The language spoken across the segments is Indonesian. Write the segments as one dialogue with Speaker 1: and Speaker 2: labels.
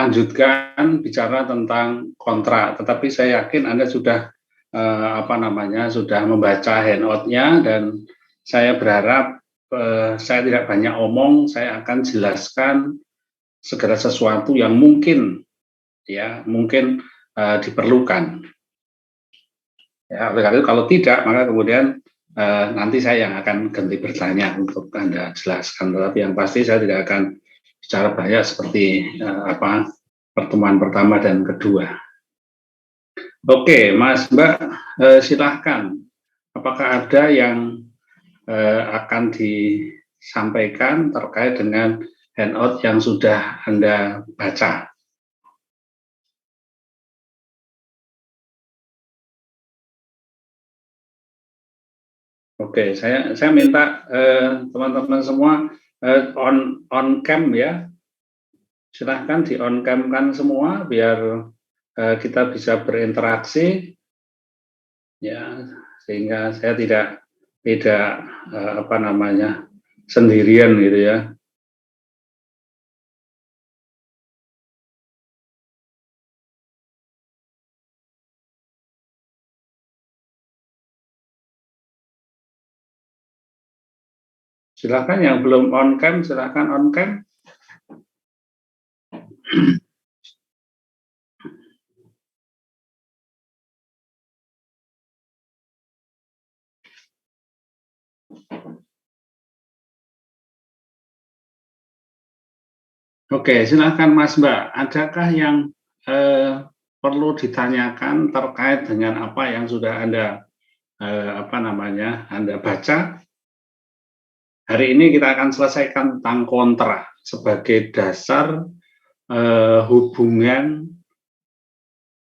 Speaker 1: melanjutkan bicara tentang kontrak, tetapi saya yakin Anda sudah sudah membaca handout-nya dan saya berharap saya tidak banyak omong, saya akan jelaskan segala sesuatu yang mungkin diperlukan. Ya, oleh karena itu kalau tidak maka kemudian nanti saya yang akan ganti bertanya untuk Anda jelaskan. Tetapi yang pasti saya tidak akan bicara banyak seperti pertemuan pertama dan kedua. Oke, Mas Mbak, silahkan. Apakah ada yang akan disampaikan terkait dengan handout yang sudah Anda baca? Oke, saya minta teman-teman semua on cam ya. Silahkan di on cam kan semua biar kita bisa berinteraksi ya, sehingga saya tidak sendirian gitu ya. Silakan yang belum on cam, silakan on cam. Oke, silakan Mas Mbak. Adakah yang perlu ditanyakan terkait dengan apa yang sudah Anda Anda baca? Hari ini kita akan selesaikan tentang kontrak sebagai dasar hubungan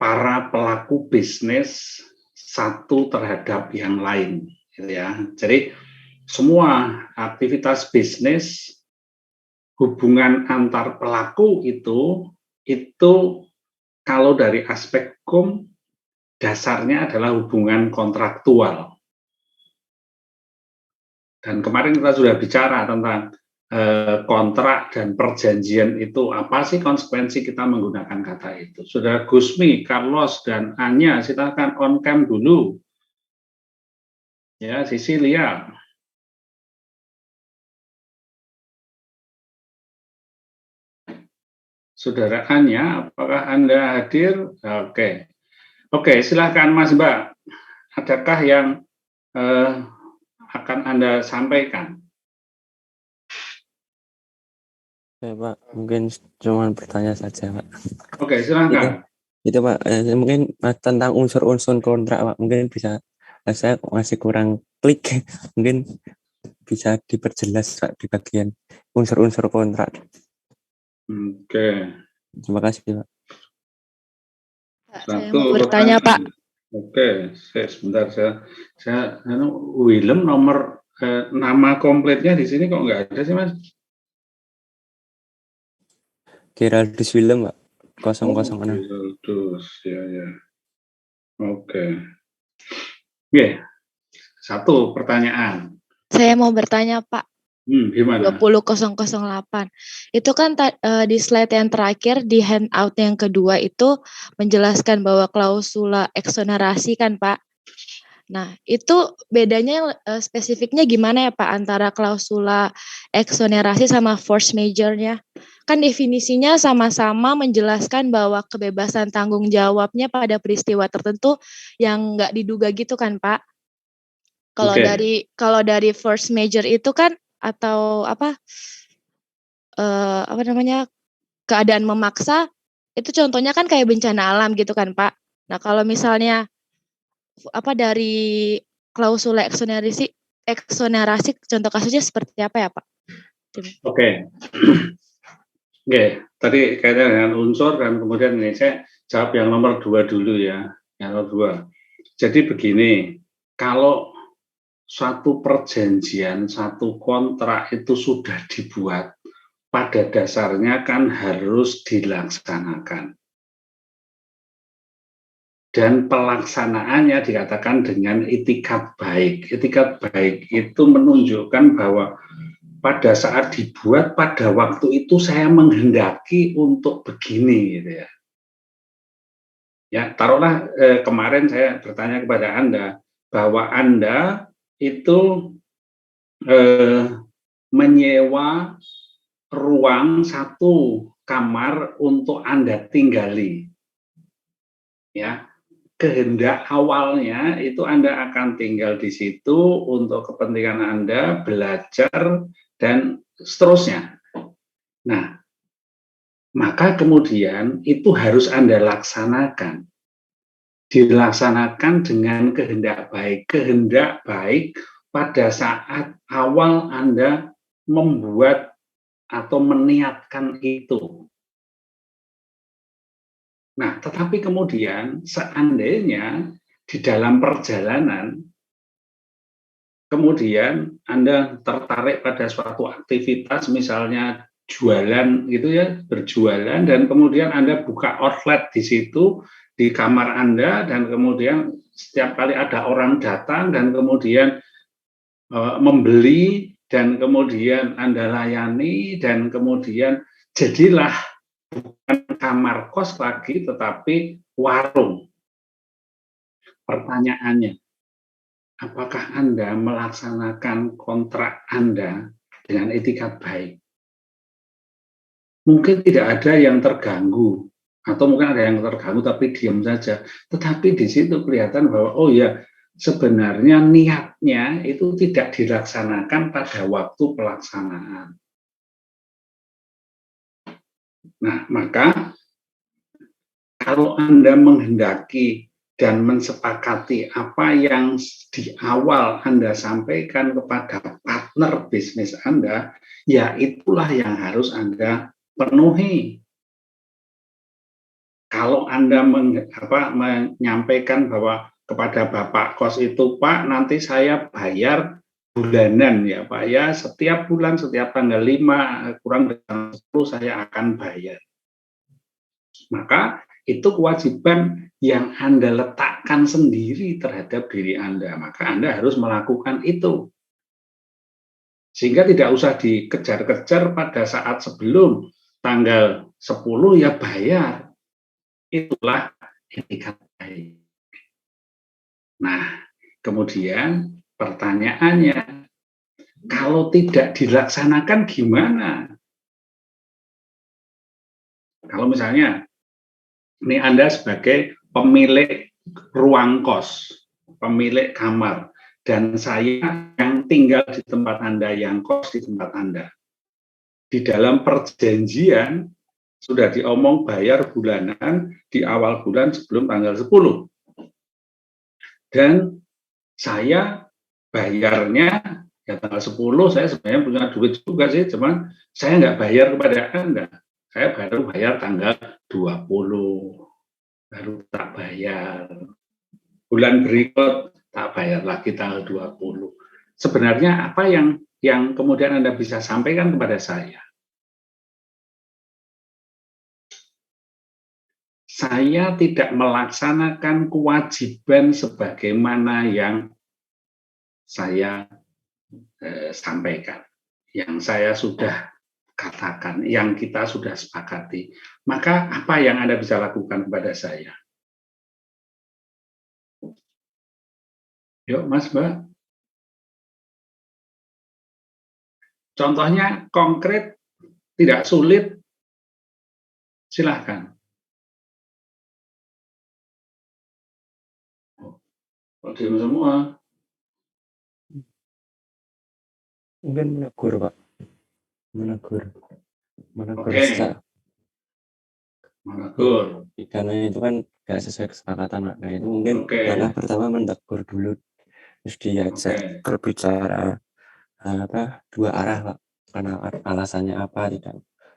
Speaker 1: para pelaku bisnis satu terhadap yang lain, gitu ya. Jadi semua aktivitas bisnis hubungan antar pelaku itu kalau dari aspek hukum dasarnya adalah hubungan kontraktual. Dan kemarin kita sudah bicara tentang kontrak dan perjanjian itu apa sih konsekuensi kita menggunakan kata itu. Saudara Gusmi, Carlos, dan Anya, silakan on cam dulu. Ya, Sisilia. Saudara Anya, apakah Anda hadir? Oke, silakan Mas Mbak. Adakah yang akan Anda sampaikan?
Speaker 2: Ya, Pak, mungkin cuma bertanya saja, Pak.
Speaker 1: Oke, silakan.
Speaker 2: Itu Pak, mungkin tentang unsur-unsur kontrak, Pak. Mungkin bisa, saya masih kurang klik. Mungkin bisa diperjelas, Pak, di bagian unsur-unsur kontrak.
Speaker 1: Oke.
Speaker 2: Terima kasih, Pak.
Speaker 3: Saya mau bertanya, Pak.
Speaker 1: Oke, sebentar saya Willem nomor nama komplitnya di sini kok nggak ada sih, Mas?
Speaker 2: Geraldus Willem, Pak. 006.
Speaker 1: Geraldus, ya. Oke. Satu pertanyaan.
Speaker 3: Saya mau bertanya, Pak.
Speaker 1: Gimana?
Speaker 3: 20008. Itu kan di slide yang terakhir di handout yang kedua itu menjelaskan bahwa klausula eksonerasi kan, Pak. Nah, itu bedanya spesifiknya gimana ya, Pak, antara klausula eksonerasi sama force majeure-nya? Kan definisinya sama-sama menjelaskan bahwa kebebasan tanggung jawabnya pada peristiwa tertentu yang nggak diduga gitu kan, Pak? Kalau dari force majeure itu kan atau keadaan memaksa itu contohnya kan kayak bencana alam gitu kan, Pak. Nah, kalau misalnya dari klausula eksonerasi contoh kasusnya seperti apa ya, Pak?
Speaker 1: Oke, tadi kaitan dengan unsur dan kemudian ini saya jawab yang nomor 2 dulu ya. Yang nomor 2. Jadi begini, kalau suatu perjanjian, satu kontrak itu sudah dibuat, pada dasarnya kan harus dilaksanakan. Dan pelaksanaannya dikatakan dengan itikat baik. Itikat baik itu menunjukkan bahwa pada saat dibuat pada waktu itu saya menghendaki untuk begini gitu ya. Ya, taruhlah kemarin saya bertanya kepada Anda bahwa Anda itu menyewa ruang satu kamar untuk Anda tinggali. Ya, kehendak awalnya itu Anda akan tinggal di situ untuk kepentingan Anda, belajar, dan seterusnya. Nah, maka kemudian itu harus Anda laksanakan. Dilaksanakan dengan kehendak baik. Kehendak baik pada saat awal Anda membuat atau meniatkan itu. Nah, tetapi kemudian seandainya di dalam perjalanan kemudian Anda tertarik pada suatu aktivitas, misalnya jualan gitu ya, berjualan, dan kemudian Anda buka outlet di situ, di kamar Anda, dan kemudian setiap kali ada orang datang, dan kemudian membeli, dan kemudian Anda layani, dan kemudian jadilah bukan kamar kos lagi, tetapi warung. Pertanyaannya, apakah Anda melaksanakan kontrak Anda dengan etikat baik? Mungkin tidak ada yang terganggu, atau mungkin ada yang terganggu tapi diam saja. Tetapi di situ kelihatan bahwa, oh ya, sebenarnya niatnya itu tidak dilaksanakan pada waktu pelaksanaan. Nah, maka kalau Anda menghendaki dan mensepakati apa yang di awal Anda sampaikan kepada partner bisnis Anda, ya itulah yang harus Anda penuhi. Kalau Anda menyampaikan bahwa kepada Bapak kos itu, Pak, nanti saya bayar bulanan ya Pak ya, setiap bulan, setiap tanggal 5, kurang dari 10 saya akan bayar. Maka itu kewajiban yang Anda letakkan sendiri terhadap diri Anda. Maka Anda harus melakukan itu. Sehingga tidak usah dikejar-kejar pada saat sebelum tanggal 10 ya bayar. Itulah etikat baik. Nah, kemudian pertanyaannya, kalau tidak dilaksanakan gimana? Kalau misalnya ini Anda sebagai pemilik ruang kos, pemilik kamar, dan saya yang tinggal di tempat Anda, yang kos di tempat Anda. Di dalam perjanjian sudah diomong bayar bulanan di awal bulan sebelum tanggal 10. Dan saya bayarnya ya tanggal 10, saya sebenarnya punya duit juga sih, cuman saya nggak bayar kepada Anda. Saya baru bayar tanggal 20. Baru tak bayar. Bulan berikut tak bayar lagi tanggal 20. Sebenarnya apa yang kemudian Anda bisa sampaikan kepada saya? Saya tidak melaksanakan kewajiban sebagaimana yang saya sampaikan, yang saya sudah katakan, yang kita sudah sepakati. Maka apa yang Anda bisa lakukan kepada saya? Yuk Mas, Mbak. Contohnya konkret, tidak sulit, silahkan. Diam semua.
Speaker 2: Mungkin menegur, Pak. Menegur
Speaker 1: Oke. Menegur.
Speaker 2: Karena itu kan nggak sesuai kesepakatan, Pak. Nah, itu mungkin langkah pertama menegur dulu, terus diajak berbicara dua arah, Pak. Karena alasannya apa,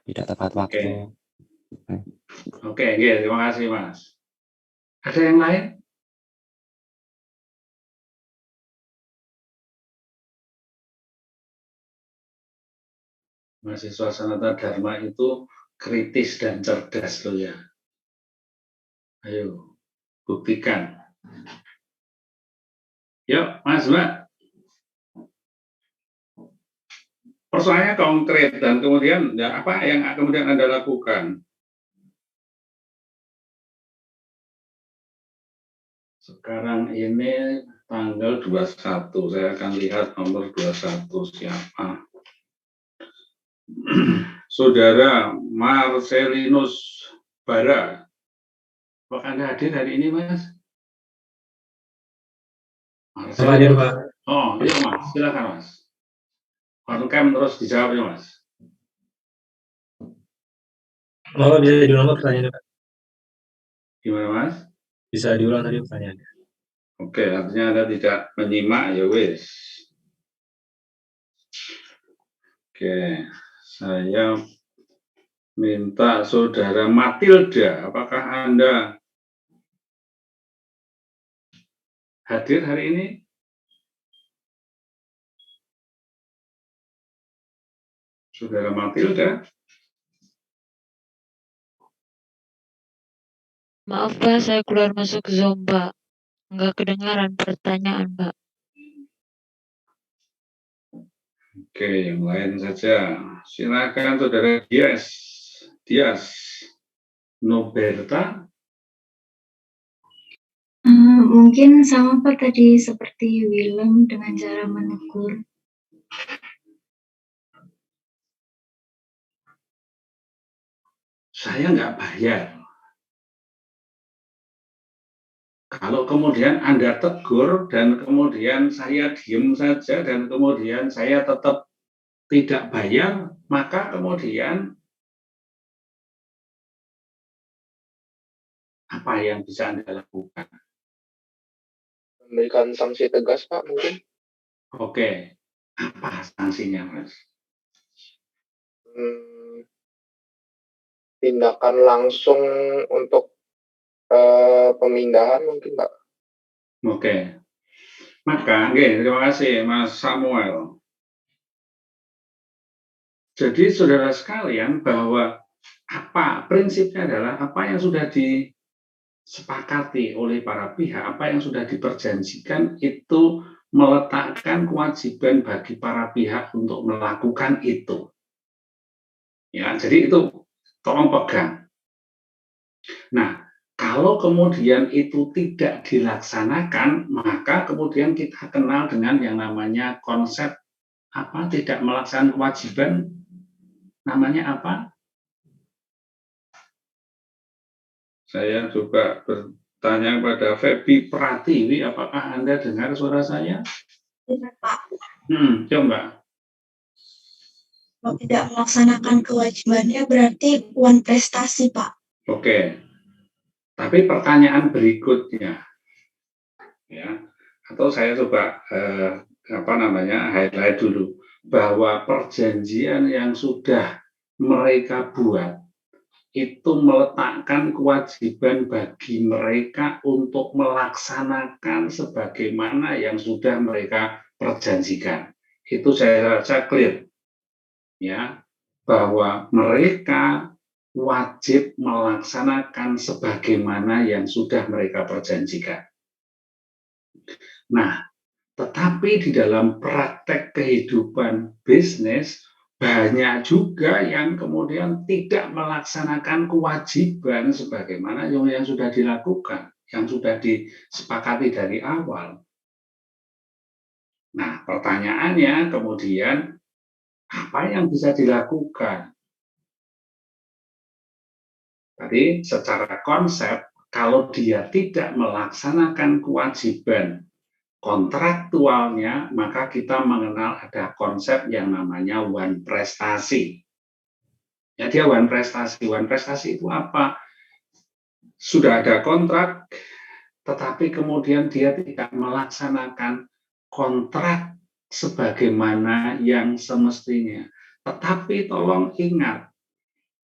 Speaker 2: tidak tepat waktu.
Speaker 1: Oke, terima kasih Mas. Ada yang lain? Mahasiswa Sanata Dharma itu kritis dan cerdas loh ya. Ayo, buktikan. Yuk, Mas, Mbak. persoalannya konkret dan kemudian ya apa yang kemudian Anda lakukan? Sekarang ini tanggal 21, saya akan lihat nomor 21 siapa. Saudara Marcelinus Bara. Apakah Anda hadir hari ini, Mas?
Speaker 4: Hadir, Pak.
Speaker 1: Oh, iya Mas, silakan Mas. On cam terus dijawab ya Mas.
Speaker 4: Bapak bisa diulang pertanyaannya, Pak?
Speaker 1: Gimana Mas?
Speaker 4: Bisa diulang tadi pertanyaannya.
Speaker 1: Oke, artinya Anda tidak menyimak ya wis. Oke, saya minta Saudara Matilda, apakah Anda hadir hari ini? Saudara Matilda?
Speaker 5: Maaf Pak, saya keluar masuk Zoom Pak. Nggak kedengaran pertanyaan Pak.
Speaker 1: Oke, yang lain saja. Silakan Saudara Dias Noberta.
Speaker 6: Mungkin sama Pak tadi seperti Willem dengan cara menegur.
Speaker 1: Saya nggak bayar. Kalau kemudian Anda tegur dan kemudian saya diem saja dan kemudian saya tetap tidak bayar, maka kemudian apa yang bisa Anda lakukan?
Speaker 7: Memberikan sanksi tegas, Pak, mungkin.
Speaker 1: Oke, apa sanksinya, Mas?
Speaker 7: Tindakan langsung untuk pemindahan mungkin, Pak.
Speaker 1: Oke, maka terima kasih Mas Samuel. Jadi saudara sekalian bahwa apa prinsipnya adalah apa yang sudah disepakati oleh para pihak, apa yang sudah diperjanjikan itu meletakkan kewajiban bagi para pihak untuk melakukan itu. Ya, jadi itu tolong pegang. Nah, kalau kemudian itu tidak dilaksanakan, maka kemudian kita kenal dengan yang namanya konsep apa tidak melaksanakan kewajiban, namanya apa? Saya coba bertanya kepada Febi Pratiwi, apakah Anda dengar suara saya?
Speaker 6: Benar Pak.
Speaker 1: Coba.
Speaker 6: Kalau tidak melaksanakan kewajibannya berarti uang prestasi Pak.
Speaker 1: Oke. Tapi pertanyaan berikutnya, ya, atau saya coba highlight dulu bahwa perjanjian yang sudah mereka buat itu meletakkan kewajiban bagi mereka untuk melaksanakan sebagaimana yang sudah mereka perjanjikan. Itu saya rasa clear, ya, bahwa mereka wajib melaksanakan sebagaimana yang sudah mereka perjanjikan. Nah, tetapi di dalam praktek kehidupan bisnis, banyak juga yang kemudian tidak melaksanakan kewajiban sebagaimana yang sudah dilakukan, yang sudah disepakati dari awal. Nah, pertanyaannya kemudian, apa yang bisa dilakukan? Tadi secara konsep, kalau dia tidak melaksanakan kewajiban kontraktualnya, maka kita mengenal ada konsep yang namanya one prestasi. Ya, dia one prestasi. One prestasi itu apa? Sudah ada kontrak, tetapi kemudian dia tidak melaksanakan kontrak sebagaimana yang semestinya. Tetapi tolong ingat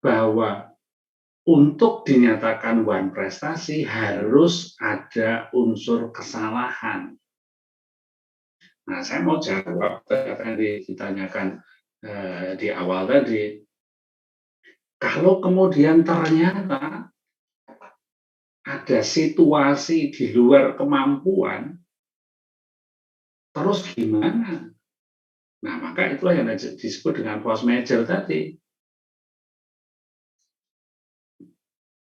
Speaker 1: bahwa untuk dinyatakan one prestasi harus ada unsur kesalahan. Nah, saya mau jawab apa yang ditanyakan di awal tadi. Kalau kemudian ternyata ada situasi di luar kemampuan, terus gimana? Nah, maka itulah yang disebut dengan force majeure tadi.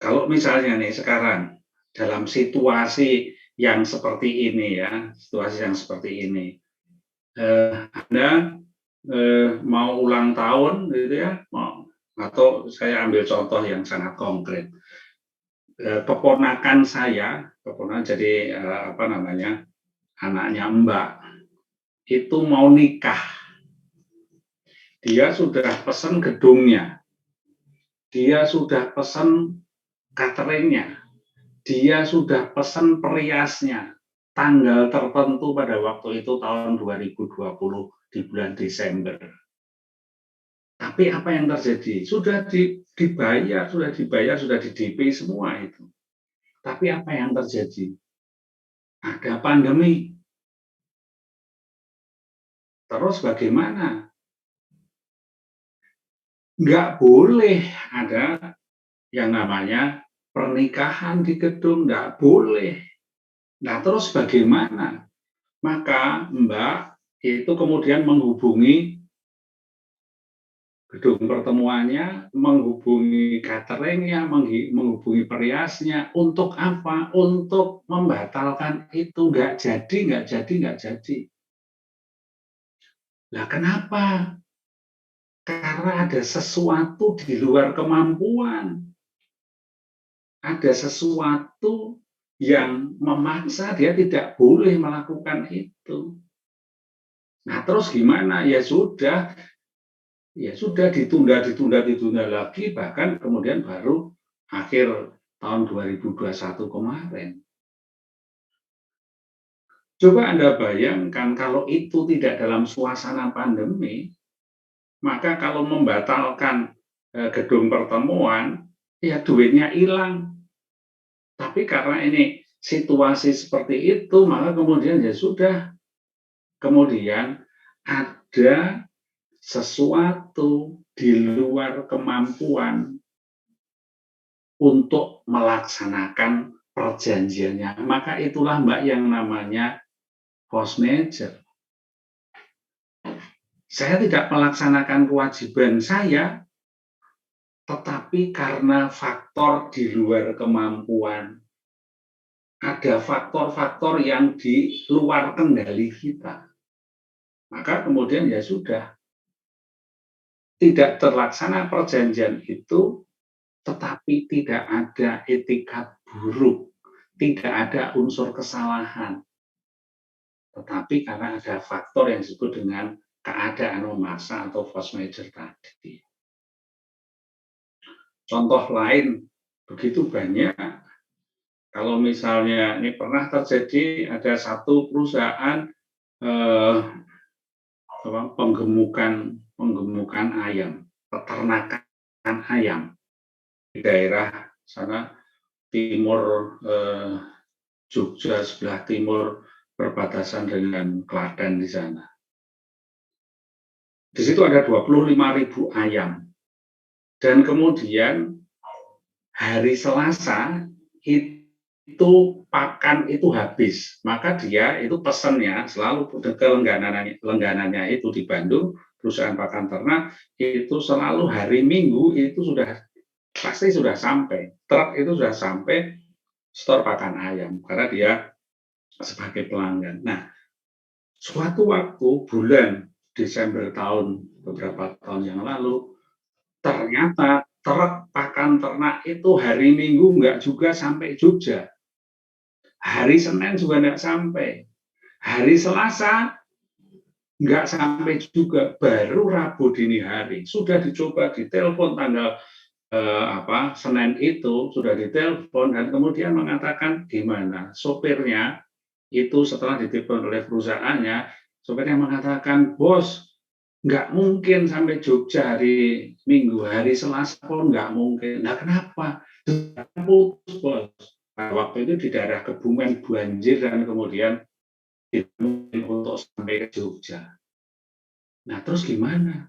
Speaker 1: Kalau misalnya nih sekarang dalam situasi yang seperti ini ya, situasi yang seperti ini, Anda mau ulang tahun gitu ya, atau saya ambil contoh yang sangat konkret, keponakan saya, jadi apa namanya, anaknya Mbak itu mau nikah, dia sudah pesan gedungnya, dia sudah pesan cateringnya, dia sudah pesan periasnya, tanggal tertentu pada waktu itu tahun 2020 di bulan Desember. Tapi apa yang terjadi? Sudah dibayar, sudah di DP semua itu. Tapi apa yang terjadi? Ada pandemi. Terus bagaimana? Nggak boleh ada yang namanya pernikahan di gedung, nggak boleh. Nah, terus bagaimana? Maka Mbak itu kemudian menghubungi gedung pertemuannya, menghubungi cateringnya, menghubungi periasnya. Untuk apa? Untuk membatalkan itu. Nggak jadi. Nah, kenapa? Karena ada sesuatu di luar kemampuan. Ada sesuatu yang memaksa dia tidak boleh melakukan itu. Nah, terus gimana? Ya sudah ditunda lagi, bahkan kemudian baru akhir tahun 2021 kemarin. Coba Anda bayangkan kalau itu tidak dalam suasana pandemi, maka kalau membatalkan gedung pertemuan, ya duitnya hilang. Tapi karena ini situasi seperti itu, maka kemudian ya sudah. Kemudian ada sesuatu di luar kemampuan untuk melaksanakan perjanjiannya. Maka itulah Mbak yang namanya force majeure. Saya tidak melaksanakan kewajiban saya, tetapi karena faktor di luar kemampuan. Ada faktor-faktor yang di luar kendali kita. Maka kemudian ya sudah, tidak terlaksana perjanjian itu, tetapi tidak ada etikat buruk, tidak ada unsur kesalahan. Tetapi karena ada faktor yang disebut dengan keadaan memaksa atau force majeure tadi. Contoh lain begitu banyak. Kalau misalnya ini pernah terjadi ada satu perusahaan penggemukan ayam, peternakan ayam di daerah sana timur Jogja, sebelah timur perbatasan dengan Klaten di sana. Di situ ada 25.000 ayam. Dan kemudian hari Selasa itu pakan itu habis. Maka dia itu pesannya selalu ke langganannya itu di Bandung, perusahaan pakan ternak, itu selalu hari Minggu itu pasti sudah sampai. Truk itu sudah sampai stor pakan ayam. Karena dia sebagai pelanggan. Nah, suatu waktu bulan Desember beberapa tahun yang lalu, ternyata truk pakan ternak itu hari Minggu nggak juga sampai Jogja. Hari Senin juga nggak sampai. Hari Selasa nggak sampai juga. Baru Rabu dini hari. Sudah dicoba ditelepon tanggal Senin itu, sudah ditelepon dan kemudian mengatakan gimana. Sopirnya itu setelah ditelepon oleh perusahaannya, sopirnya mengatakan, bos, nggak mungkin sampai Jogja hari Minggu, hari Selasa pun nggak mungkin. Nah, kenapa? Putus, bos. Pada waktu itu di daerah Kebumen banjir dan kemudian untuk sampai ke Jogja. Nah, terus gimana?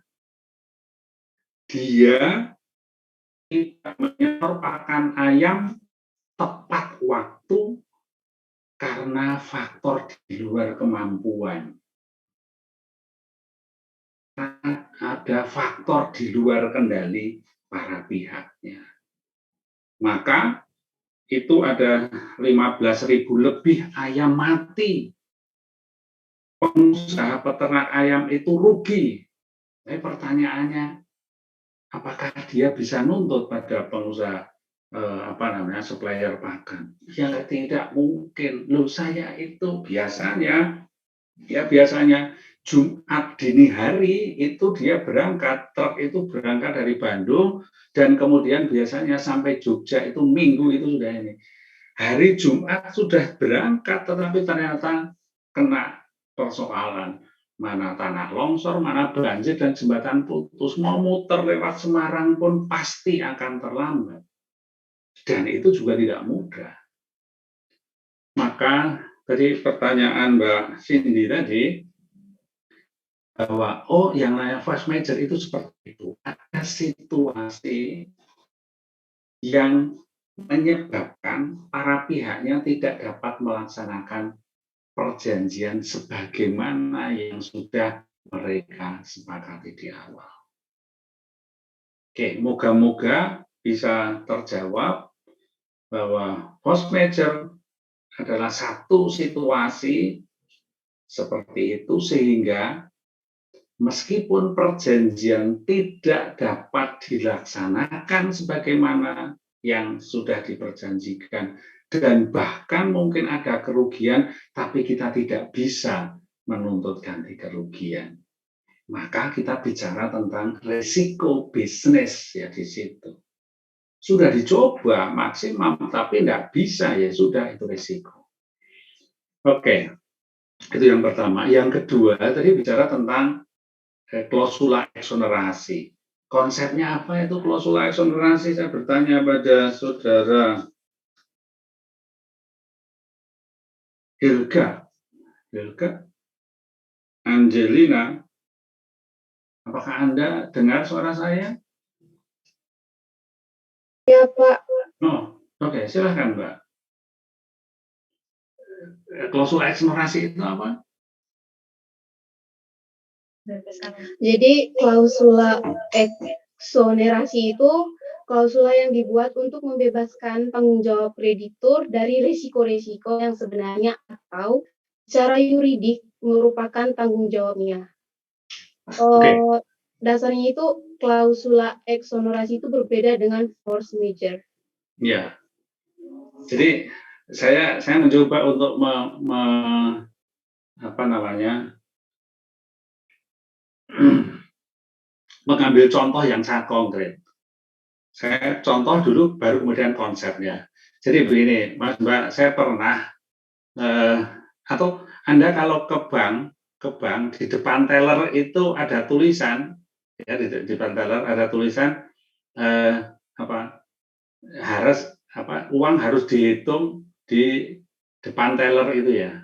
Speaker 1: Dia tidak menyetor pakan ayam tepat waktu karena faktor di luar kemampuan. ada faktor di luar kendali para pihaknya. Maka itu ada 15.000 lebih ayam mati. Pengusaha peternak ayam itu rugi. Tapi pertanyaannya, apakah dia bisa nuntut pada pengusaha supplier pakan? Ya tidak mungkin. Loh, saya itu biasanya Jumat dini hari itu dia berangkat, truk itu berangkat dari Bandung dan kemudian biasanya sampai Jogja itu Minggu itu sudah ini. Hari Jumat sudah berangkat tetapi ternyata kena persoalan. Mana tanah longsor, mana banjir dan jembatan putus. Mau muter lewat Semarang pun pasti akan terlambat. Dan itu juga tidak mudah. Maka tadi pertanyaan Mbak Cindy tadi, bahwa yang namanya force major itu seperti itu. Ada situasi yang menyebabkan para pihaknya tidak dapat melaksanakan perjanjian sebagaimana yang sudah mereka sepakati di awal. Oke, moga-moga bisa terjawab bahwa force major adalah satu situasi seperti itu sehingga meskipun perjanjian tidak dapat dilaksanakan sebagaimana yang sudah diperjanjikan dan bahkan mungkin ada kerugian, tapi kita tidak bisa menuntut ganti kerugian. Maka kita bicara tentang risiko bisnis ya di situ. Sudah dicoba maksimum, tapi tidak bisa ya sudah itu risiko. Oke, itu yang pertama. Yang kedua tadi bicara tentang klausula eksonerasi. Konsepnya apa itu klausula eksonerasi? Saya bertanya pada saudara Hilga Angelina, apakah Anda dengar suara saya?
Speaker 8: Ya, Pak.
Speaker 1: Oh, oke, silakan, Mbak. Klausula eksonerasi itu apa?
Speaker 8: Jadi klausula eksonerasi itu klausula yang dibuat untuk membebaskan tanggung jawab kreditur dari risiko-risiko yang sebenarnya atau secara yuridik merupakan tanggung jawabnya. Dasarnya itu klausula eksonerasi itu berbeda dengan force major.
Speaker 1: Ya, jadi saya mencoba untuk mengambil contoh yang sangat konkret. Saya contoh dulu, baru kemudian konsepnya. Jadi begini, Mas Mbak, saya pernah atau Anda kalau ke bank di depan teller itu ada tulisan, ya di depan teller ada tulisan uang harus dihitung di depan teller itu ya.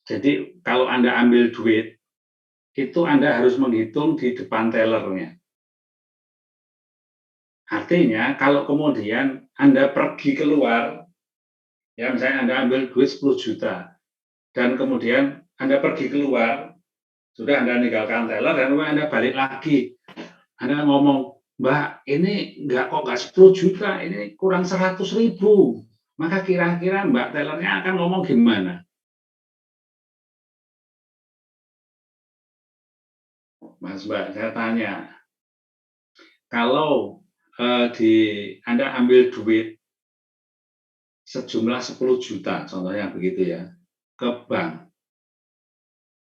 Speaker 1: Jadi kalau Anda ambil duit itu Anda harus menghitung di depan tellernya. Artinya kalau kemudian Anda pergi keluar, ya misalnya Anda ambil duit 10 juta, dan kemudian Anda pergi keluar, sudah Anda meninggalkan teller, dan kemudian Anda balik lagi. Anda ngomong, Mbak, ini nggak 10 juta, ini kurang 100.000. Maka kira-kira Mbak tellernya akan ngomong gimana? Mas Mbak, saya tanya, kalau Anda ambil duit sejumlah 10 juta, contohnya begitu ya, ke bank.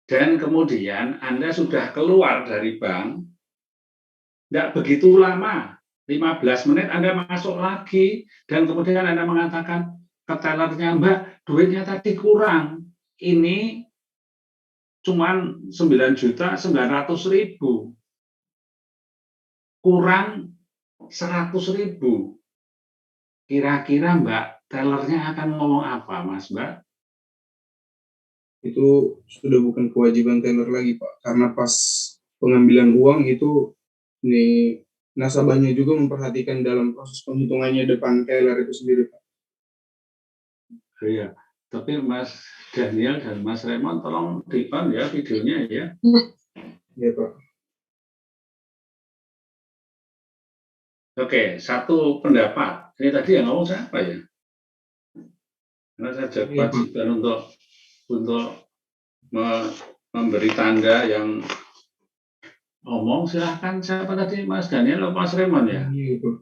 Speaker 1: Dan kemudian Anda sudah keluar dari bank, tidak begitu lama, 15 menit Anda masuk lagi, dan kemudian Anda mengatakan ke tellernya, Mbak, duitnya tadi kurang, ini cuma 9.900.000, kurang 100.000. Kira-kira Mbak tellernya akan ngomong apa, Mas Mbak?
Speaker 9: Itu sudah bukan kewajiban teller lagi, Pak. Karena pas pengambilan uang itu nasabahnya juga memperhatikan dalam proses penghitungannya depan teller itu sendiri, Pak.
Speaker 1: Iya. Tapi Mas Daniel dan Mas Raymond tolong di-on ya videonya ya.
Speaker 9: Iya, Pak.
Speaker 1: Oke, satu pendapat. Ini tadi yang ngomong siapa ya? Karena saya ada kewajiban untuk memberi tanda yang ngomong. Silahkan, siapa tadi, Mas Daniel atau Mas Raymond ya?
Speaker 9: Daniel, Pak.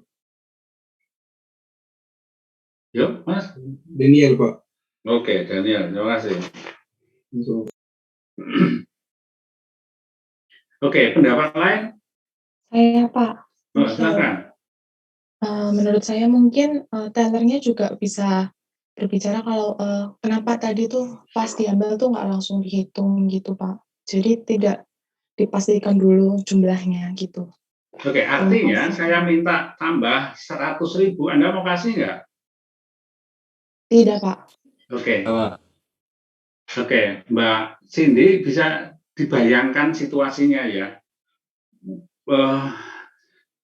Speaker 1: Yuk, Mas.
Speaker 9: Daniel, Pak.
Speaker 1: Oke, Daniel, terima kasih. Oke, pendapat lain?
Speaker 10: Saya, Pak.
Speaker 1: Oh, silakan.
Speaker 10: Menurut saya mungkin tellernya juga bisa berbicara kalau kenapa tadi tuh pas diambil tuh nggak langsung dihitung gitu, Pak. Jadi tidak dipastikan dulu jumlahnya gitu.
Speaker 1: Oke, artinya saya minta tambah 100.000. Anda mau kasih nggak?
Speaker 10: Tidak, Pak.
Speaker 1: Oke. Oke, Mbak Cindy bisa dibayangkan situasinya ya.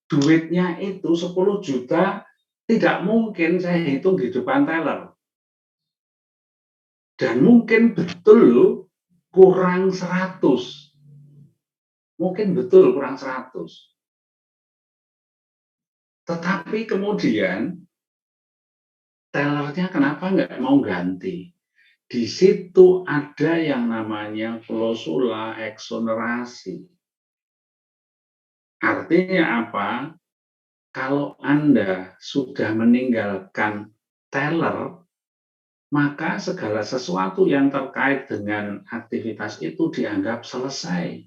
Speaker 1: Duitnya itu 10 juta tidak mungkin saya hitung di depan teller. Dan mungkin betul kurang 100. Mungkin betul kurang 100. Tetapi kemudian tellernya kenapa nggak mau ganti? Di situ ada yang namanya klausula eksonerasi. Artinya apa? Kalau Anda sudah meninggalkan teller, maka segala sesuatu yang terkait dengan aktivitas itu dianggap selesai.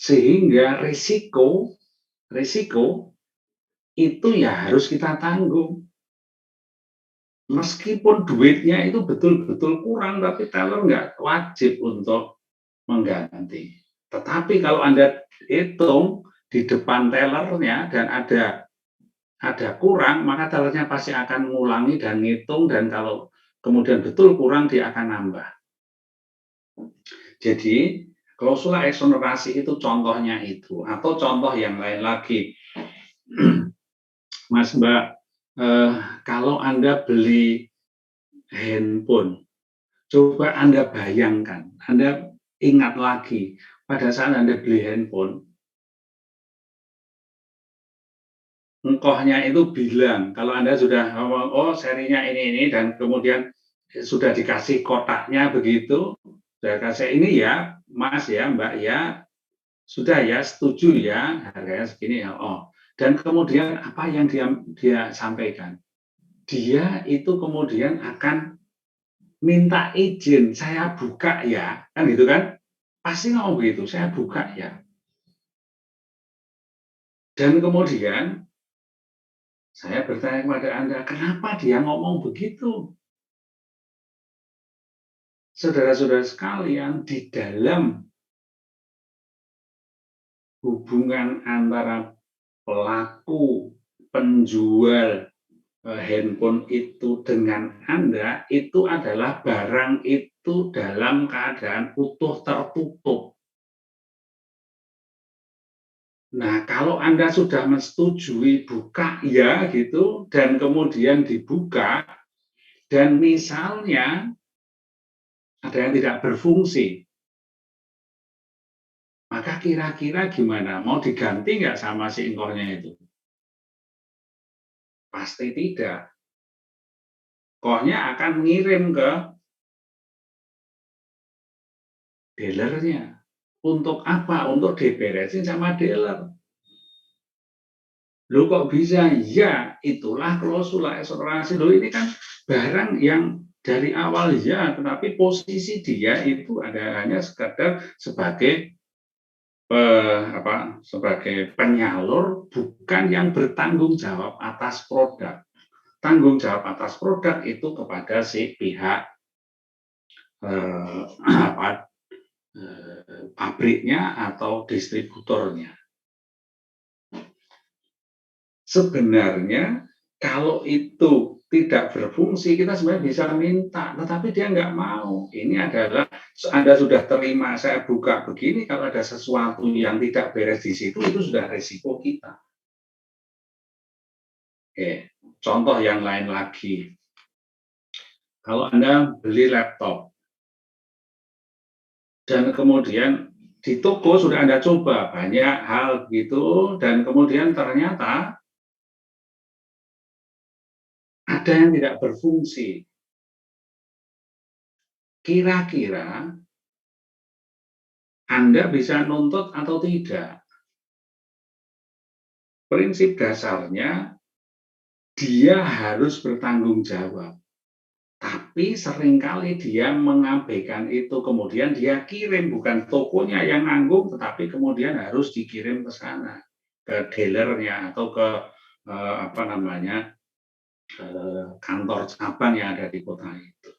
Speaker 1: Sehingga risiko itu ya harus kita tanggung. Meskipun duitnya itu betul-betul kurang, tapi teller nggak wajib untuk mengganti. Tetapi kalau Anda hitung di depan tellernya dan ada kurang, maka tellernya pasti akan mengulangi dan ngitung, dan kalau kemudian betul kurang, dia akan nambah. Jadi, klausula eksonerasi itu contohnya itu, atau contoh yang lain lagi. Mas Mbak, kalau Anda beli handphone, coba Anda bayangkan, Anda ingat lagi, pada saat Anda beli handphone, engkohnya itu bilang, kalau Anda sudah ngomong, oh serinya ini, dan kemudian sudah dikasih kotaknya begitu, sudah kasih ini ya, Mas ya, Mbak ya, sudah ya, setuju ya, harganya segini ya, oh. Dan kemudian apa yang dia sampaikan? Dia itu kemudian akan minta izin, saya buka ya, kan gitu kan? Pasti ngomong begitu, saya buka ya. Dan kemudian saya bertanya kepada Anda, kenapa dia ngomong begitu? Saudara-saudara sekalian, di dalam hubungan antara pelaku penjual handphone itu dengan Anda, itu adalah barang itu dalam keadaan utuh tertutup. Nah, kalau Anda sudah menyetujui buka ya gitu, dan kemudian dibuka, dan misalnya ada yang tidak berfungsi, maka kira-kira gimana? Mau diganti nggak sama si engkohnya itu? Pasti tidak. Engkohnya akan ngirim ke dealernya. Untuk apa? Untuk diberesin sama dealer. Loh kok bisa? Ya, itulah klausula eksonerasi. Loh ini kan barang yang dari awal ya, tetapi posisi dia itu hanya sekadar sebagai sebagai penyalur, bukan yang bertanggung jawab atas produk. Tanggung jawab atas produk itu kepada si pihak pabriknya atau distributornya. Sebenarnya kalau itu tidak berfungsi, kita sebenarnya bisa minta, tetapi dia nggak mau. Ini adalah Anda sudah terima, saya buka begini, kalau ada sesuatu yang tidak beres di situ, itu sudah resiko kita. Oke, contoh yang lain lagi. kalau Anda beli laptop dan kemudian di toko sudah Anda coba banyak hal gitu, dan kemudian ternyata ada yang tidak berfungsi. Kira-kira Anda bisa nuntut atau tidak? Prinsip dasarnya dia harus bertanggung jawab. Tapi seringkali dia mengabaikan itu, kemudian dia kirim, bukan tokonya yang nanggung, tetapi kemudian harus dikirim ke sana, ke dealernya atau ke kantor cabang yang ada di kota itu.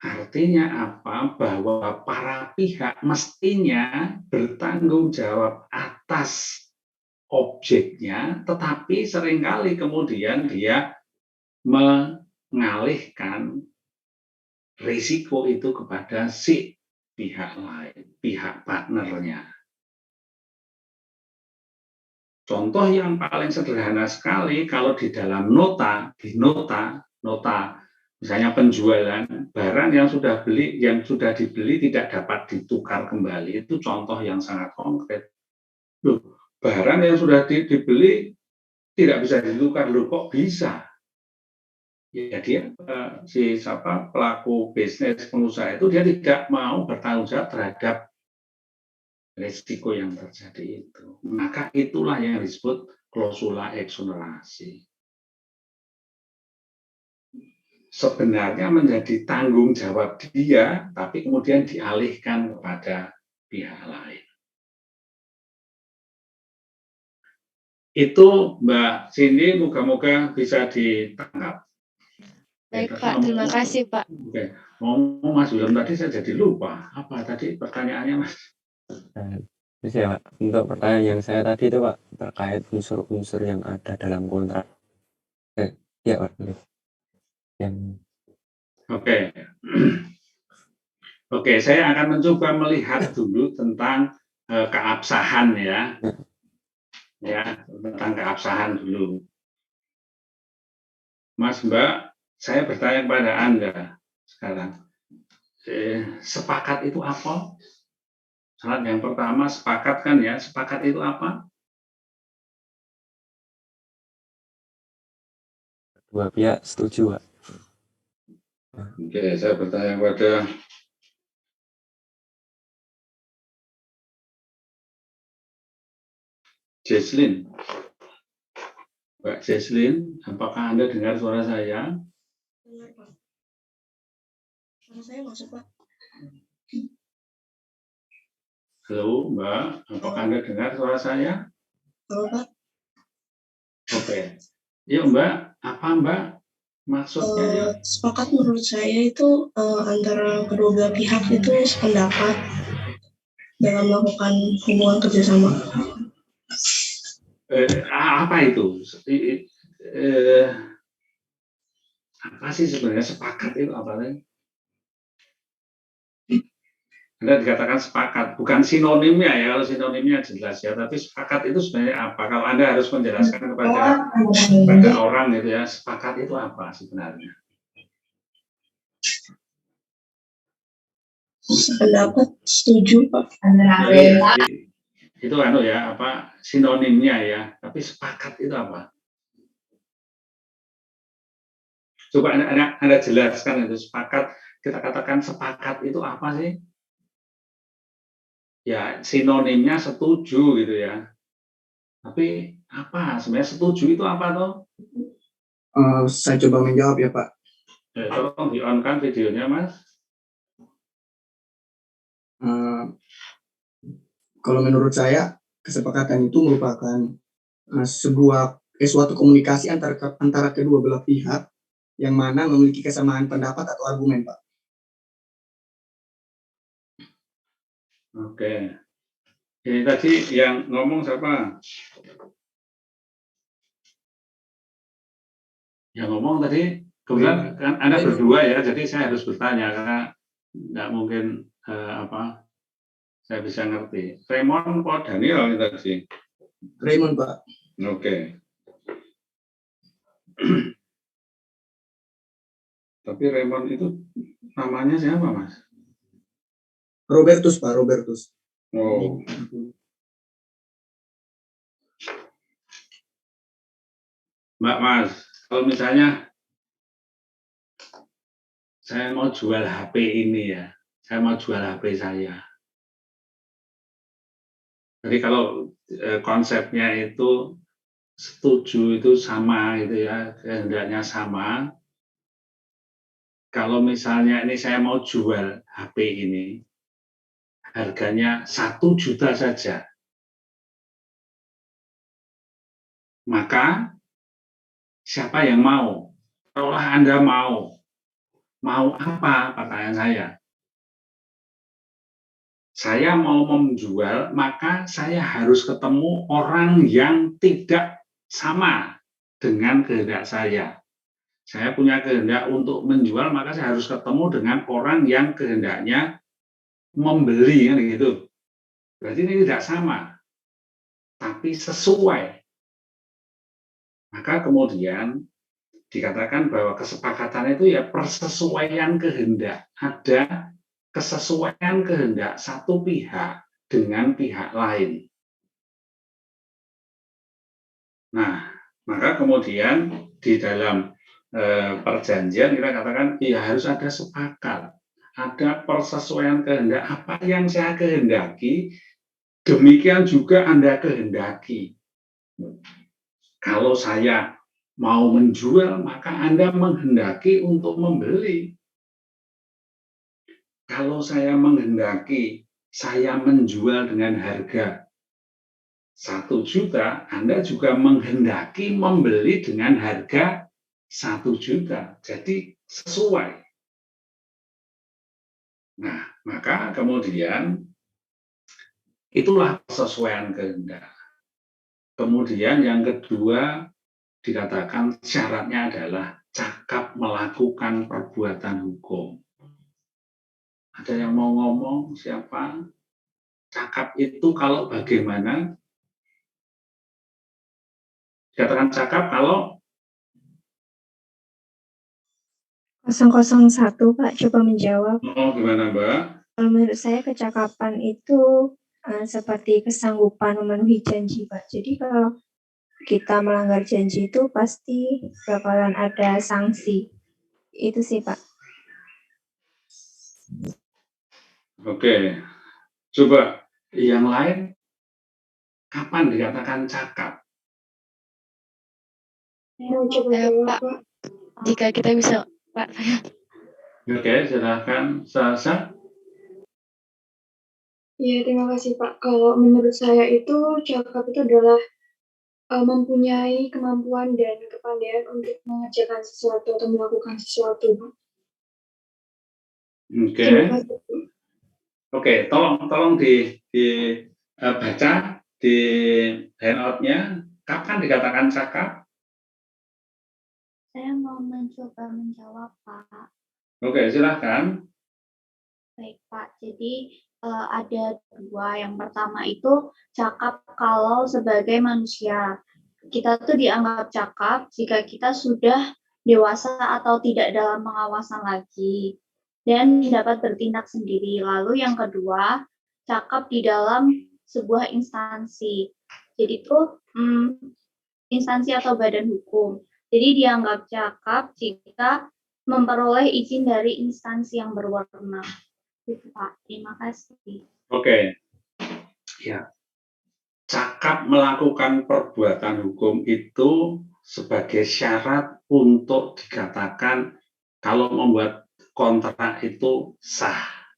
Speaker 1: Artinya apa? Bahwa para pihak mestinya bertanggung jawab atas objeknya, tetapi seringkali kemudian dia mengalihkan risiko itu kepada si pihak lain, pihak partnernya. Contoh yang paling sederhana sekali, kalau di dalam nota, misalnya penjualan barang yang sudah dibeli tidak dapat ditukar kembali, itu contoh yang sangat konkret. Loh, barang yang sudah dibeli tidak bisa ditukar, loh kok bisa? Ya dia pelaku bisnis, pengusaha itu dia tidak mau bertanggung jawab terhadap risiko yang terjadi itu. Maka itulah yang disebut klausula eksonerasi. Sebenarnya menjadi tanggung jawab dia, tapi kemudian dialihkan kepada pihak lain. Itu Mbak Cindy, moga-moga bisa ditangkap.
Speaker 3: Baik Pak, terima kasih Pak.
Speaker 1: Oke, ngomong Mas William tadi saya jadi lupa. Apa tadi pertanyaannya Mas?
Speaker 2: Terus ya Pak, untuk pertanyaan yang saya tadi itu Pak, terkait unsur-unsur yang ada dalam kontrak. Ya Pak,
Speaker 1: Oke, saya akan mencoba melihat dulu tentang keabsahan ya, tentang keabsahan dulu. Mas Mbak, saya bertanya kepada Anda sekarang, sepakat itu apa? Syarat yang pertama sepakat kan ya, sepakat itu apa?
Speaker 2: Dua pihak setuju Pak.
Speaker 1: Oke, saya bertanya kepada Jesslyn. Mbak Jesslyn, apakah Anda dengar suara saya?
Speaker 8: Dengar, Pak. Suara saya masuk, Pak.
Speaker 1: Halo, Mbak. Apakah Anda dengar suara saya?
Speaker 8: Halo, Pak.
Speaker 1: Oke. Yuk, Mbak. Apa, Mbak? Maksudnya ya?
Speaker 8: Sepakat menurut saya itu antara kedua belah pihak itu sependapat dalam melakukan hubungan kerjasama.
Speaker 1: Apa itu? Apa sih sebenarnya sepakat itu apa sih? Anda dikatakan sepakat, bukan sinonimnya ya, kalau sinonimnya jelas ya, tapi sepakat itu sebenarnya apa? Kalau Anda harus menjelaskan kepada orang gitu ya, sepakat itu apa sebenarnya?
Speaker 8: Sependapat, setuju Pak.
Speaker 1: Itu ya, apa sinonimnya ya, tapi sepakat itu apa? Coba Anda jelaskan itu sepakat, kita katakan sepakat itu apa sih? Ya sinonimnya setuju gitu ya. Tapi apa sebenarnya setuju itu apa toh?
Speaker 9: Saya coba menjawab ya Pak.
Speaker 1: Tolong di-on-kan videonya Mas.
Speaker 9: Kalau menurut saya kesepakatan itu merupakan suatu komunikasi antara kedua belah pihak yang mana memiliki kesamaan pendapat atau argumen, Pak.
Speaker 1: Oke. Ini tadi yang ngomong siapa? Yang ngomong tadi, kebetulan kan Anda berdua ya, jadi saya harus bertanya karena nggak mungkin saya bisa ngerti. Raymond Pak Daniel ini tadi?
Speaker 9: Raymond, Pak.
Speaker 1: Oke. Tapi Raymond itu namanya siapa, Mas?
Speaker 9: Robertus, Pak, Robertus.
Speaker 1: Oh. Mbak Mas, kalau misalnya saya mau jual HP ini ya, saya mau jual HP saya. Jadi kalau konsepnya itu setuju itu sama gitu ya, kehendaknya sama. Kalau misalnya ini saya mau jual HP ini, harganya 1 juta saja. Maka siapa yang mau? Kalau Anda mau apa pertanyaan saya? Saya mau menjual, maka saya harus ketemu orang yang tidak sama dengan kehendak saya. Saya punya kehendak untuk menjual, maka saya harus ketemu dengan orang yang kehendaknya membeli, kan gitu. Berarti ini tidak sama, tapi sesuai. Maka kemudian dikatakan bahwa kesepakatan itu ya persesuaian kehendak. Ada kesesuaian kehendak satu pihak dengan pihak lain. Nah, maka kemudian di dalam perjanjian kita katakan ya harus ada sepakat, ada persesuaian kehendak. Apa yang saya kehendaki, demikian juga Anda kehendaki. Kalau saya mau menjual, maka Anda menghendaki untuk membeli. Kalau saya menghendaki saya menjual dengan harga 1 juta, Anda juga menghendaki membeli dengan harga 1 juta. Jadi sesuai. Nah, maka kemudian itulah persesuaian kehendak. Kemudian yang kedua dikatakan syaratnya adalah cakap melakukan perbuatan hukum. Ada yang mau ngomong siapa? Cakap itu kalau bagaimana? Dikatakan cakap kalau
Speaker 6: 001 Pak, coba menjawab.
Speaker 1: oh gimana Mbak?
Speaker 6: Kalau menurut saya kecakapan itu seperti kesanggupan memenuhi janji Pak. Jadi kalau kita melanggar janji itu pasti bakalan ada sanksi. Itu sih Pak.
Speaker 1: Oke, coba yang lain kapan dikatakan cakap?
Speaker 3: Pak, jika kita bisa, Pak.
Speaker 1: Oke, silakan Sasa.
Speaker 11: Ya, terima kasih Pak. Kalau menurut saya itu cakap itu adalah mempunyai kemampuan dan kepandaian untuk mengerjakan sesuatu atau melakukan sesuatu.
Speaker 1: Oke.
Speaker 11: Terima kasih.
Speaker 1: Oke, tolong baca di handout-nya kapan dikatakan cakap?
Speaker 6: Saya mau mencoba menjawab Pak.
Speaker 1: Oke, silahkan.
Speaker 6: Baik Pak, jadi ada dua. Yang pertama itu cakap kalau sebagai manusia. Kita tuh dianggap cakap jika kita sudah dewasa atau tidak dalam pengawasan lagi dan dapat bertindak sendiri. Lalu yang kedua, cakap di dalam sebuah instansi. Jadi itu instansi atau badan hukum. Jadi dianggap cakap jika memperoleh izin dari instansi yang berwenang. Itu Pak, terima kasih.
Speaker 1: Oke. Ya. Cakap melakukan perbuatan hukum itu sebagai syarat untuk dikatakan kalau membuat kontrak itu sah.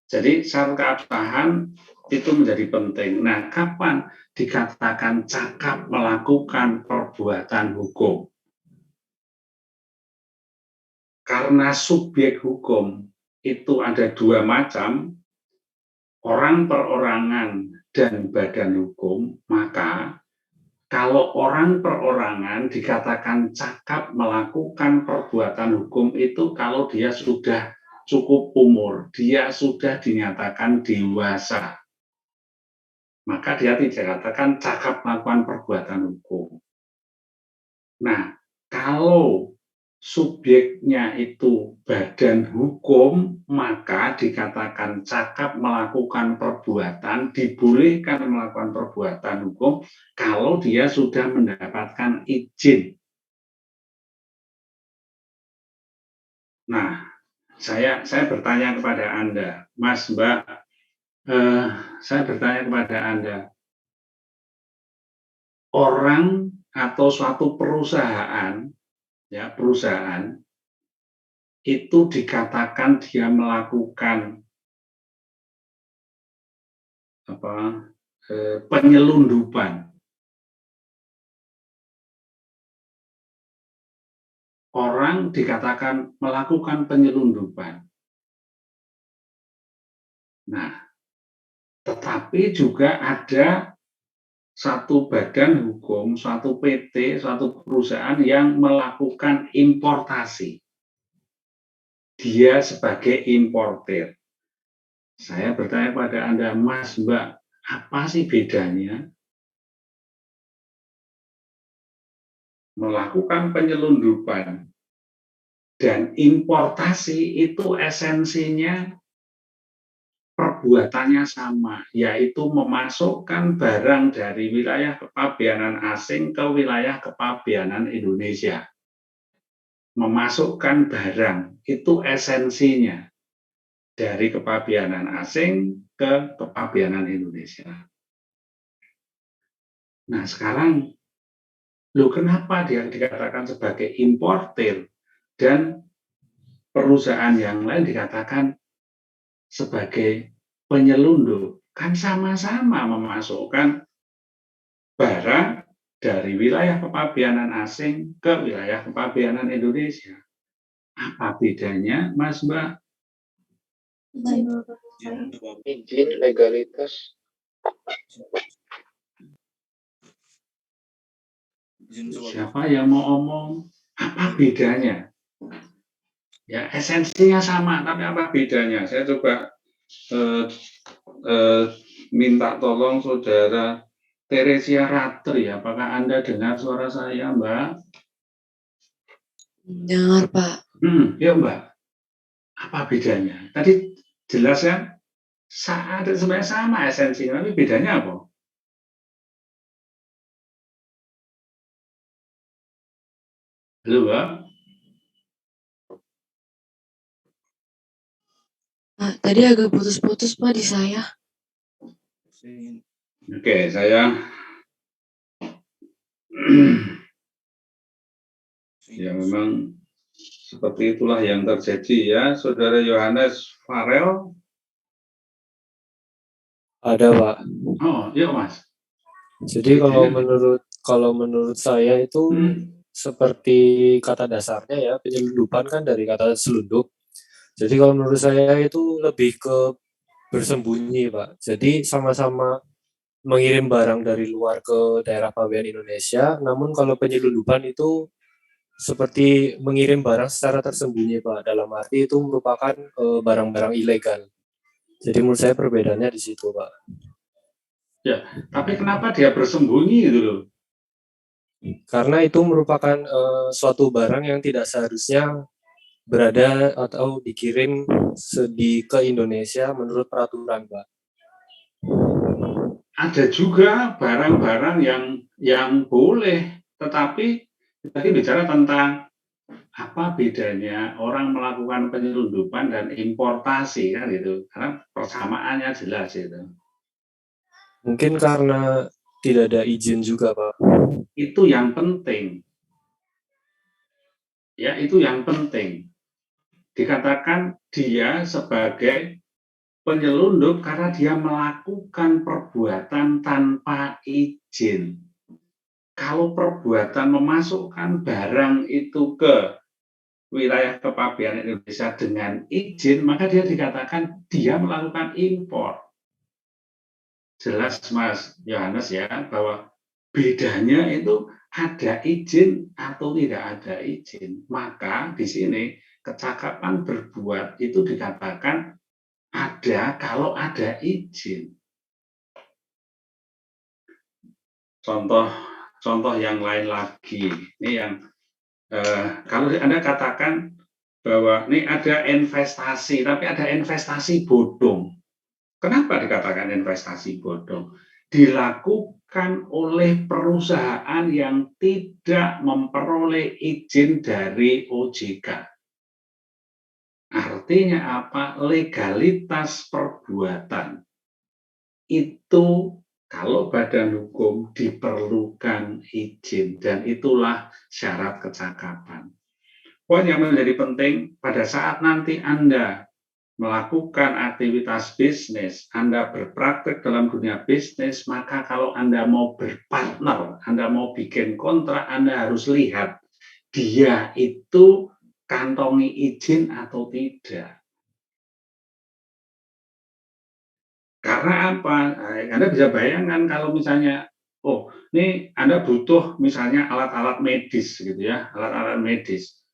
Speaker 1: Jadi syarat keabsahan itu menjadi penting. Nah, kapan dikatakan cakap melakukan perbuatan hukum? Karena subjek hukum itu ada dua macam, orang perorangan dan badan hukum, maka kalau orang perorangan dikatakan cakap melakukan perbuatan hukum itu kalau dia sudah cukup umur, dia sudah dinyatakan dewasa, maka dia tidak dikatakan cakap melakukan perbuatan hukum. Nah, kalau subjeknya itu badan hukum, maka dikatakan cakap melakukan perbuatan, dibolehkan melakukan perbuatan hukum kalau dia sudah mendapatkan izin. Nah, saya bertanya kepada Anda, Mas, Mbak, saya bertanya kepada Anda, orang atau suatu perusahaan, ya perusahaan, itu dikatakan dia melakukan penyelundupan. Orang dikatakan melakukan penyelundupan. Nah, tetapi juga ada satu badan hukum, suatu PT, suatu perusahaan yang melakukan importasi. Dia sebagai importer. Saya bertanya pada Anda, Mas, Mbak, apa sih bedanya? Melakukan penyelundupan dan importasi itu esensinya perbuatannya sama, yaitu memasukkan barang dari wilayah kepabeanan asing ke wilayah kepabeanan Indonesia. Memasukkan barang itu esensinya dari kepabeanan asing ke kepabeanan Indonesia. Nah, sekarang kenapa dia dikatakan sebagai importer dan perusahaan yang lain dikatakan sebagai penyelundup? Kan sama-sama memasukkan barang dari wilayah kepabeanan asing ke wilayah kepabeanan Indonesia. Apa bedanya, Mas, Mbak?
Speaker 7: Izin, legalitas.
Speaker 1: Siapa yang mau omong? Apa bedanya? Ya, esensinya sama, tapi apa bedanya? Saya coba minta tolong Saudara Teresia Ratri, apakah Anda dengar suara saya, Mbak?
Speaker 3: Dengar, Pak.
Speaker 1: Ya, Mbak. Apa bedanya? Tadi jelas kan? Sebenarnya sama esensinya, tapi bedanya apa? Halo, Mbak?
Speaker 3: Nah, tadi agak putus-putus, Pak, di saya.
Speaker 1: Oke, saya ya memang seperti itulah yang terjadi ya, Saudara Yohanes Farel.
Speaker 12: Ada, Pak.
Speaker 1: Oh, iya, Mas.
Speaker 12: Jadi kalau menurut saya itu seperti kata dasarnya ya, penyelundupan kan dari kata selundup. Jadi kalau menurut saya itu lebih ke bersembunyi, Pak. Jadi sama-sama mengirim barang dari luar ke daerah pabean Indonesia, namun kalau penyelundupan itu seperti mengirim barang secara tersembunyi, Pak. Dalam arti itu merupakan barang-barang ilegal. Jadi menurut saya perbedaannya di situ, Pak.
Speaker 1: Ya, tapi kenapa dia bersembunyi gitu loh?
Speaker 12: Karena itu merupakan suatu barang yang tidak seharusnya berada atau dikirim ke Indonesia menurut peraturan, Pak.
Speaker 1: Ada juga barang-barang yang boleh, tetapi tadi bicara tentang apa bedanya orang melakukan penyelundupan dan importasi kan gitu, karena persamaannya jelas itu.
Speaker 12: Mungkin karena tidak ada izin juga, Pak.
Speaker 1: Itu yang penting. Ya, itu yang penting. Dikatakan dia sebagai penyelundup karena dia melakukan perbuatan tanpa izin. Kalau perbuatan memasukkan barang itu ke wilayah kepabeanan Indonesia dengan izin, maka dia dikatakan dia melakukan impor. Jelas, Mas Yohanes ya, bahwa bedanya itu ada izin atau tidak ada izin. Maka di sini kecakapan berbuat itu dikatakan ada kalau ada izin. Contoh yang lain lagi, ini yang Kalau Anda katakan bahwa ini ada investasi, tapi ada investasi bodong. Kenapa dikatakan investasi bodong? Dilakukan oleh perusahaan yang tidak memperoleh izin dari OJK. Artinya apa? Legalitas perbuatan itu kalau badan hukum diperlukan izin, dan itulah syarat kecakapan. Poin yang menjadi penting pada saat nanti Anda melakukan aktivitas bisnis, Anda berpraktek dalam dunia bisnis, maka kalau Anda mau berpartner, Anda mau bikin kontrak, Anda harus lihat dia itu kantongi izin atau tidak. Karena apa? Anda bisa bayangkan kalau misalnya, oh ini Anda butuh misalnya alat-alat medis gitu ya, alat-alat medis.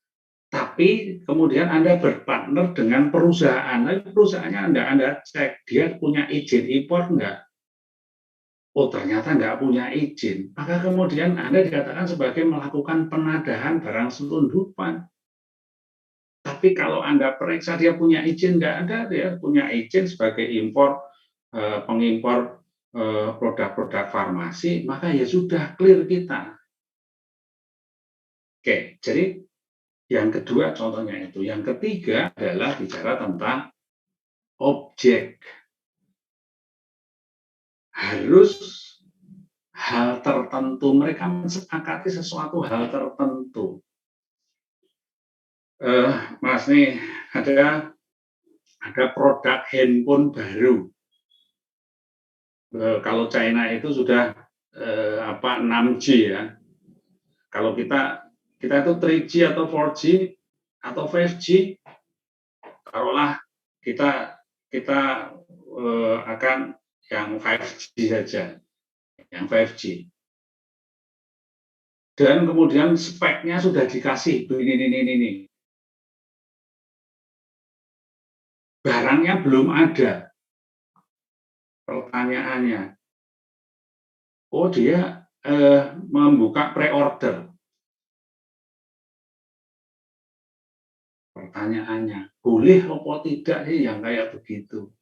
Speaker 1: Tapi kemudian Anda berpartner dengan perusahaan, tapi perusahaannya Anda cek, dia punya izin impor enggak? Oh ternyata enggak punya izin. Maka kemudian Anda dikatakan sebagai melakukan penadahan barang selundupan. Tapi kalau Anda periksa dia punya izin, enggak ada, dia punya izin sebagai pengimpor produk-produk farmasi, maka ya sudah clear kita. Oke, jadi yang kedua contohnya itu. Yang ketiga adalah bicara tentang objek. Harus hal tertentu, mereka mensepakati sesuatu hal tertentu. Mas nih ada produk handphone baru. Kalau China itu sudah 6G ya. Kalau kita itu 3G atau 4G atau 5G, taruhlah kita akan yang 5G saja, yang 5G. Dan kemudian speknya sudah dikasih ini. Barangnya belum ada. Pertanyaannya, oh dia membuka pre-order. Pertanyaannya, boleh atau tidak sih yang kayak begitu?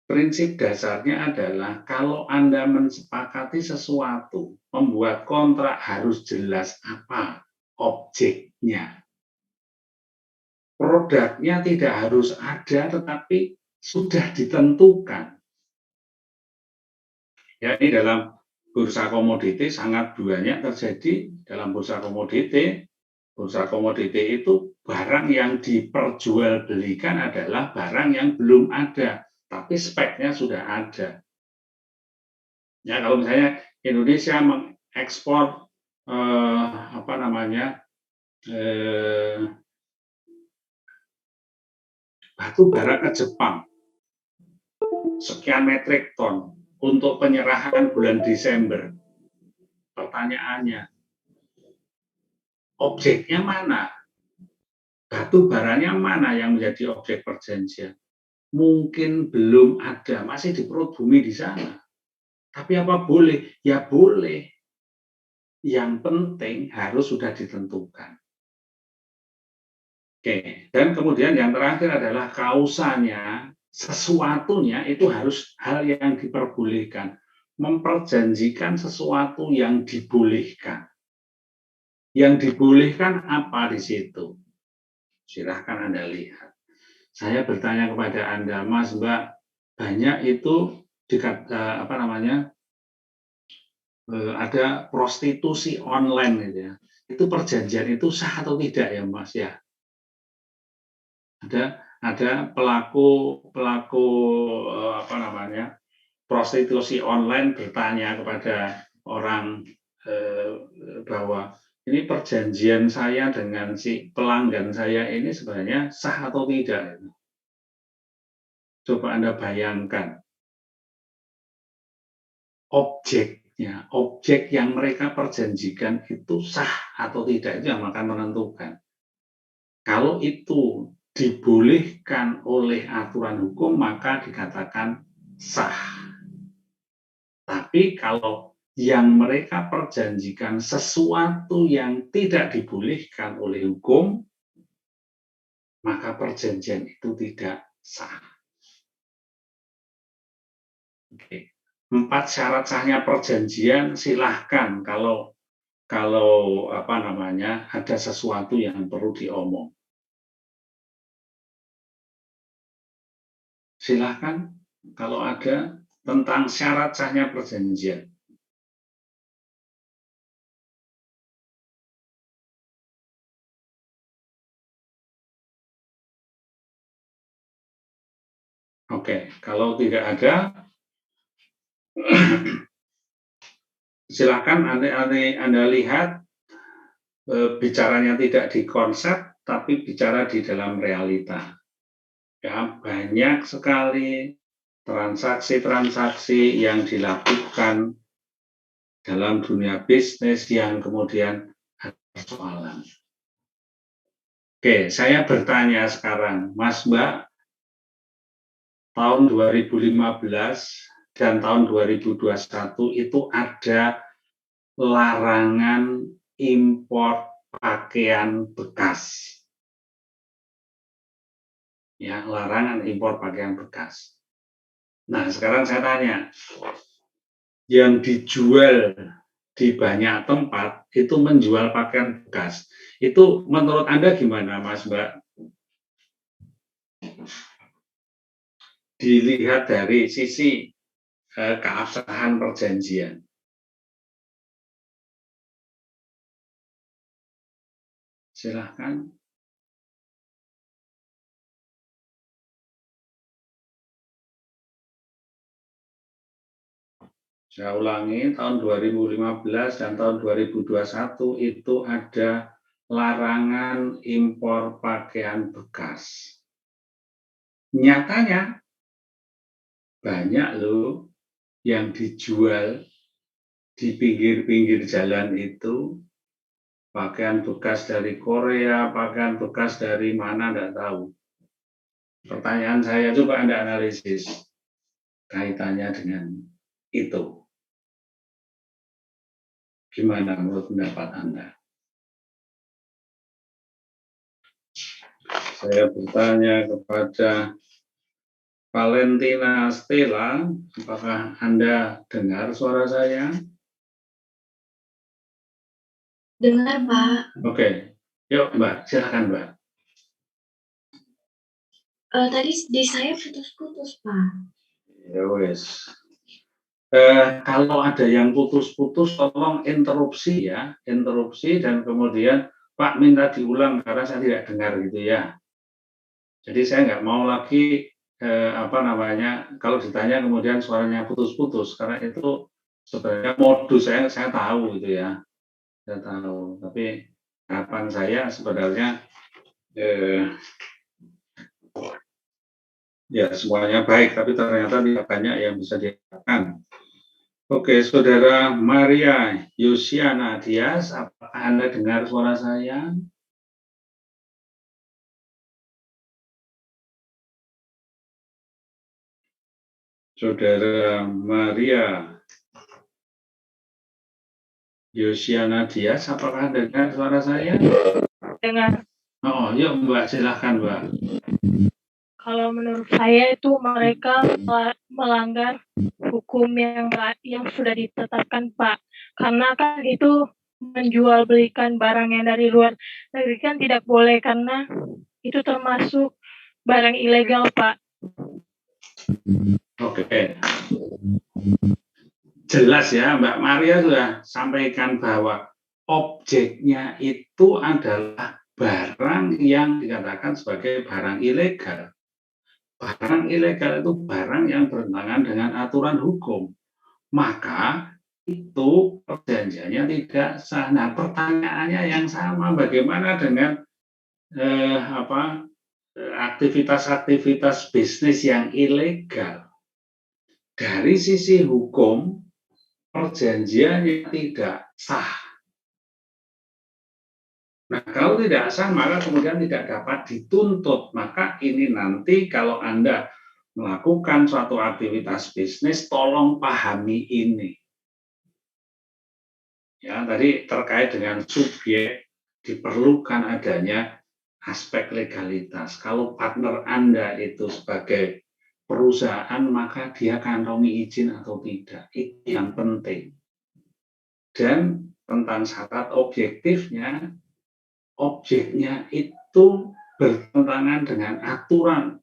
Speaker 1: Prinsip dasarnya adalah kalau Anda mensepakati sesuatu, membuat kontrak harus jelas apa objeknya. Produknya tidak harus ada, tetapi sudah ditentukan. Ya, ini dalam bursa komoditi sangat banyak terjadi dalam bursa komoditi. Bursa komoditi itu barang yang diperjualbelikan adalah barang yang belum ada, tapi speknya sudah ada. Ya, kalau misalnya Indonesia mengekspor batu bara ke Jepang sekian metrik ton untuk penyerahan bulan Desember. Pertanyaannya, objeknya mana? Batu baranya mana yang menjadi objek perjanjian? Mungkin belum ada, masih di perut bumi di sana. Tapi apa boleh? Ya boleh. Yang penting harus sudah ditentukan. Oke, dan kemudian yang terakhir adalah kausanya, sesuatunya itu harus hal yang diperbolehkan. Memperjanjikan sesuatu yang dibolehkan. Yang dibolehkan apa di situ? Silahkan Anda lihat. Saya bertanya kepada Anda, Mas, Mbak, banyak itu ada prostitusi online gitu ya. Itu perjanjian itu sah atau tidak ya, Mas ya? Ada pelaku prostitusi online bertanya kepada orang bahwa ini perjanjian saya dengan si pelanggan saya ini sebenarnya sah atau tidak. Coba Anda bayangkan objeknya, objek yang mereka perjanjikan itu sah atau tidak, itu yang akan menentukan. Kalau itu dibolehkan oleh aturan hukum, maka dikatakan sah. Tapi kalau yang mereka perjanjikan sesuatu yang tidak dibolehkan oleh hukum, maka perjanjian itu tidak sah. Oke. 4 syarat sahnya perjanjian, silahkan kalau ada sesuatu yang perlu diomong. Silahkan kalau ada tentang syarat sahnya perjanjian. Oke, kalau tidak ada, silakan Anda lihat bicaranya tidak di konsep, tapi bicara di dalam realita. Ya, banyak sekali transaksi-transaksi yang dilakukan dalam dunia bisnis yang kemudian ada persoalan. Oke, saya bertanya sekarang, Mas Mbak, tahun 2015 dan tahun 2021 itu ada larangan impor pakaian bekas. Ya, larangan impor pakaian bekas. Nah, sekarang saya tanya, yang dijual di banyak tempat itu menjual pakaian bekas. Itu menurut Anda gimana, Mas Mbak? Dilihat dari sisi keabsahan perjanjian. Silahkan. Saya ulangi, tahun 2015 dan tahun 2021 itu ada larangan impor pakaian bekas. Nyatanya banyak loh yang dijual di pinggir-pinggir jalan itu, pakaian bekas dari Korea, pakaian bekas dari mana, enggak tahu. Pertanyaan saya, coba Anda analisis kaitannya dengan itu. Gimana menurut pendapat Anda? Saya bertanya kepada Valentina Stella, apakah Anda dengar suara saya?
Speaker 6: Dengar, Pak.
Speaker 1: Oke, yuk Mbak, silakan Mbak.
Speaker 6: Tadi di saya putus-putus, Pak.
Speaker 1: Ya wes. Kalau ada yang putus-putus, tolong interupsi ya, interupsi dan kemudian Pak minta diulang karena saya tidak dengar gitu ya. Jadi saya nggak mau lagi kalau ditanya kemudian suaranya putus-putus karena itu sebenarnya modus saya tahu gitu ya, saya tahu. Tapi harapan saya sebenarnya ya semuanya baik, tapi ternyata tidak banyak yang bisa diharapkan. Oke, Saudara Maria Yusiana Dias, apakah Anda dengar suara saya? Saudara Maria Yusiana Dias, apakah dengar suara saya?
Speaker 5: Dengar.
Speaker 1: Oh, yuk Mbak, silahkan Mbak.
Speaker 5: Kalau menurut saya itu mereka melanggar hukum yang sudah ditetapkan, Pak. Karena kan itu menjual belikan barang yang dari luar negeri kan tidak boleh karena itu termasuk barang ilegal, Pak.
Speaker 1: Oke. Jelas ya, Mbak Maria sudah sampaikan bahwa objeknya itu adalah barang yang dikatakan sebagai barang ilegal. Barang ilegal itu barang yang bertentangan dengan aturan hukum. Maka itu perjanjiannya tidak sah. Nah, pertanyaannya yang sama, bagaimana dengan aktivitas-aktivitas bisnis yang ilegal? Dari sisi hukum, perjanjiannya tidak sah. Nah, kalau tidak sah, maka kemudian tidak dapat dituntut. Maka ini nanti kalau Anda melakukan suatu aktivitas bisnis, tolong pahami ini. Ya, tadi terkait dengan subjek diperlukan adanya aspek legalitas. Kalau partner Anda itu sebagai perusahaan, maka dia kantongi izin atau tidak. Itu yang penting. Dan tentang syarat objektifnya, objeknya itu bertentangan dengan aturan,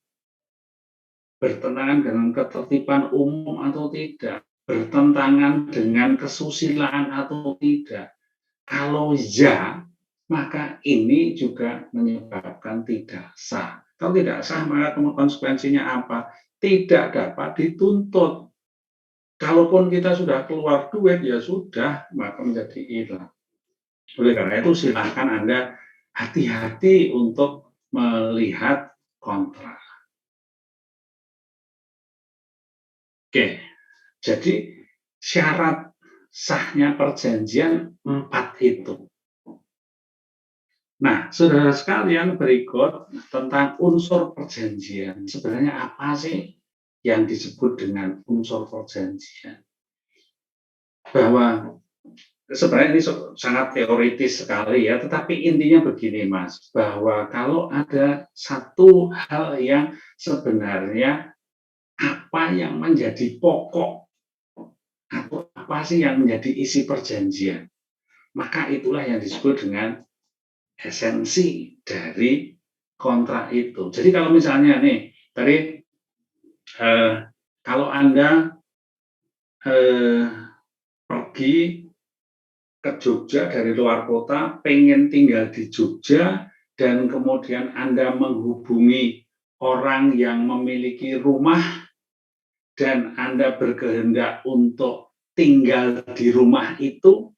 Speaker 1: bertentangan dengan ketertiban umum atau tidak, bertentangan dengan kesusilaan atau tidak. Kalau ya, maka ini juga menyebabkan tidak sah. Kalau tidak sah, maka konsekuensinya apa? Tidak dapat dituntut. Kalaupun kita sudah keluar duit, ya sudah, maka menjadi hilang. Oleh karena itu, silakan Anda hati-hati untuk melihat kontrak. Oke, jadi syarat sahnya perjanjian 4 itu. Nah, saudara sekalian, berikut tentang unsur perjanjian. Sebenarnya apa sih yang disebut dengan unsur perjanjian? Bahwa sebenarnya ini sangat teoritis sekali ya, tetapi intinya begini Mas, bahwa kalau ada satu hal yang sebenarnya apa yang menjadi pokok atau apa sih yang menjadi isi perjanjian, maka itulah yang disebut dengan esensi dari kontrak itu. Jadi kalau misalnya nih, tadi kalau Anda pergi ke Jogja dari luar kota, pengen tinggal di Jogja, dan kemudian Anda menghubungi orang yang memiliki rumah, dan Anda berkehendak untuk tinggal di rumah itu,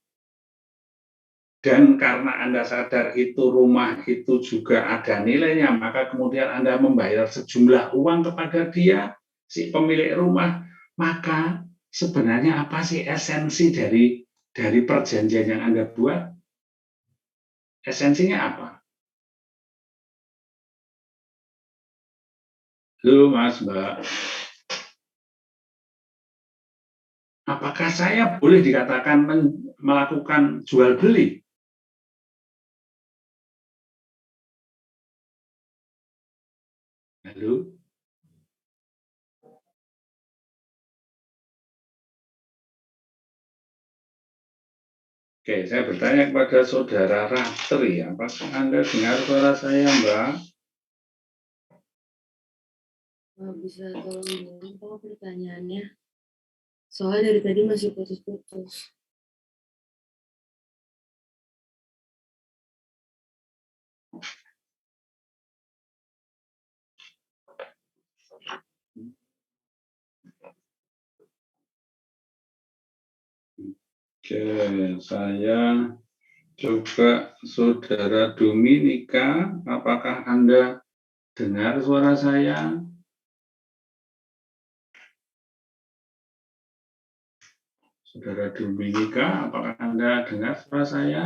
Speaker 1: dan karena Anda sadar itu rumah itu juga ada nilainya, maka kemudian Anda membayar sejumlah uang kepada dia, si pemilik rumah, maka sebenarnya apa sih esensi dari perjanjian yang Anda buat? Esensinya apa? Halo Mas, Mbak. Apakah saya boleh dikatakan melakukan jual beli? Halo? Oke, saya bertanya kepada Saudara Ratri, apakah Anda dengar suara saya, Mbak?
Speaker 13: Bisa tolong bilang Pak pertanyaannya? Soalnya dari tadi masih putus-putus.
Speaker 1: Oke, saya coba Saudara Dominika, apakah Anda dengar suara saya? Saudara Dominika, apakah Anda dengar suara saya?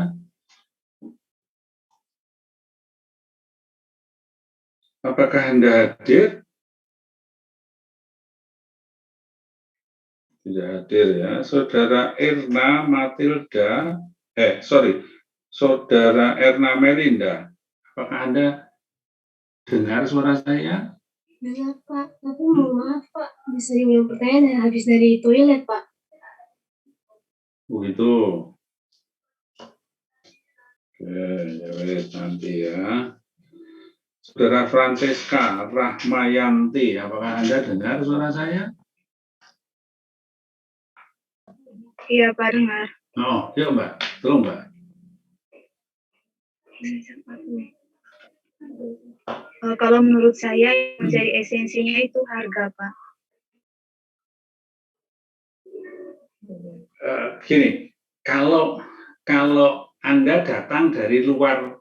Speaker 1: Apakah Anda hadir? Tidak hadir ya. Saudara Erna Matilda, Saudara Erna Melinda, apakah Anda dengar suara saya?
Speaker 14: Dengar Pak, tapi mohon maaf Pak, bisa diulang pertanyaan habis dari toilet Pak.
Speaker 1: Begitu. Oke, ya nanti ya. Saudara Francesca Rahmayanti, apakah Anda dengar suara saya?
Speaker 5: Iya Pak, dengar.
Speaker 1: Oh, yuk Mbak, tolong Mbak.
Speaker 5: Kalau menurut saya yang menjadi esensinya itu harga Pak.
Speaker 1: Gini, kalau Anda datang dari luar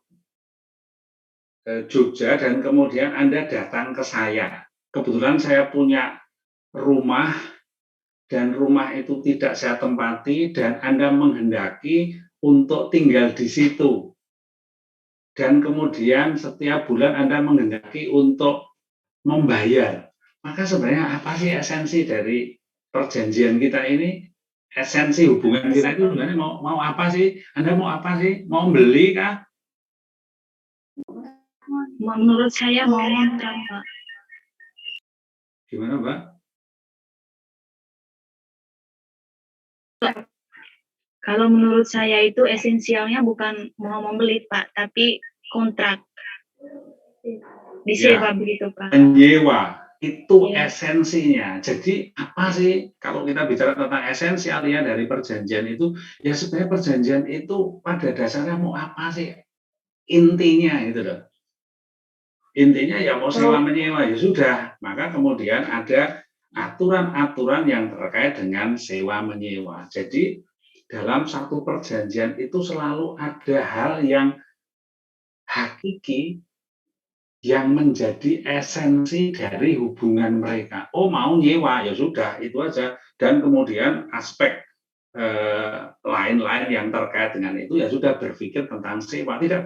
Speaker 1: Jogja dan kemudian Anda datang ke saya, kebetulan saya punya rumah dan rumah itu tidak saya tempati dan Anda menghendaki untuk tinggal di situ, dan kemudian setiap bulan Anda menghendaki untuk membayar, maka sebenarnya apa sih esensi dari perjanjian kita ini? esensi hubungan kita itu sebenarnya mau apa sih? Anda mau apa sih? Mau beli kah?
Speaker 6: Menurut saya mau kontrak, Pak.
Speaker 1: Gimana, Mbak?
Speaker 6: Kalau menurut saya itu esensialnya bukan mau membeli, Pak, tapi kontrak. Disewa begitu, Pak.
Speaker 1: Menyewa itu
Speaker 6: Iya.
Speaker 1: esensinya. Jadi apa sih kalau kita bicara tentang esensialnya dari perjanjian itu? Ya sebenarnya perjanjian itu pada dasarnya mau apa sih? Intinya itu loh. Intinya ya mau sewa menyewa ya sudah. Maka kemudian ada aturan-aturan yang terkait dengan sewa menyewa. Jadi dalam satu perjanjian itu selalu ada hal yang hakiki yang menjadi esensi dari hubungan mereka. Oh, mau nyewa ya sudah itu aja. Dan kemudian aspek lain-lain yang terkait dengan itu ya sudah berpikir tentang sewa, tidak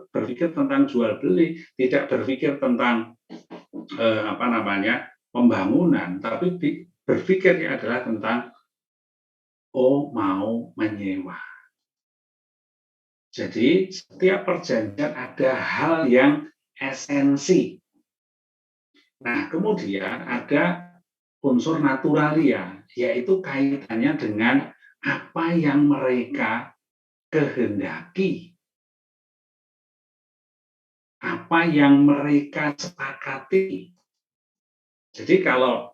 Speaker 1: berpikir tentang jual beli, tidak berpikir tentang pembangunan, tapi berpikirnya adalah tentang mau menyewa. Jadi setiap perjanjian ada hal yang esensi. Nah, kemudian ada unsur naturalia, yaitu kaitannya dengan apa yang mereka kehendaki, apa yang mereka sepakati. Jadi kalau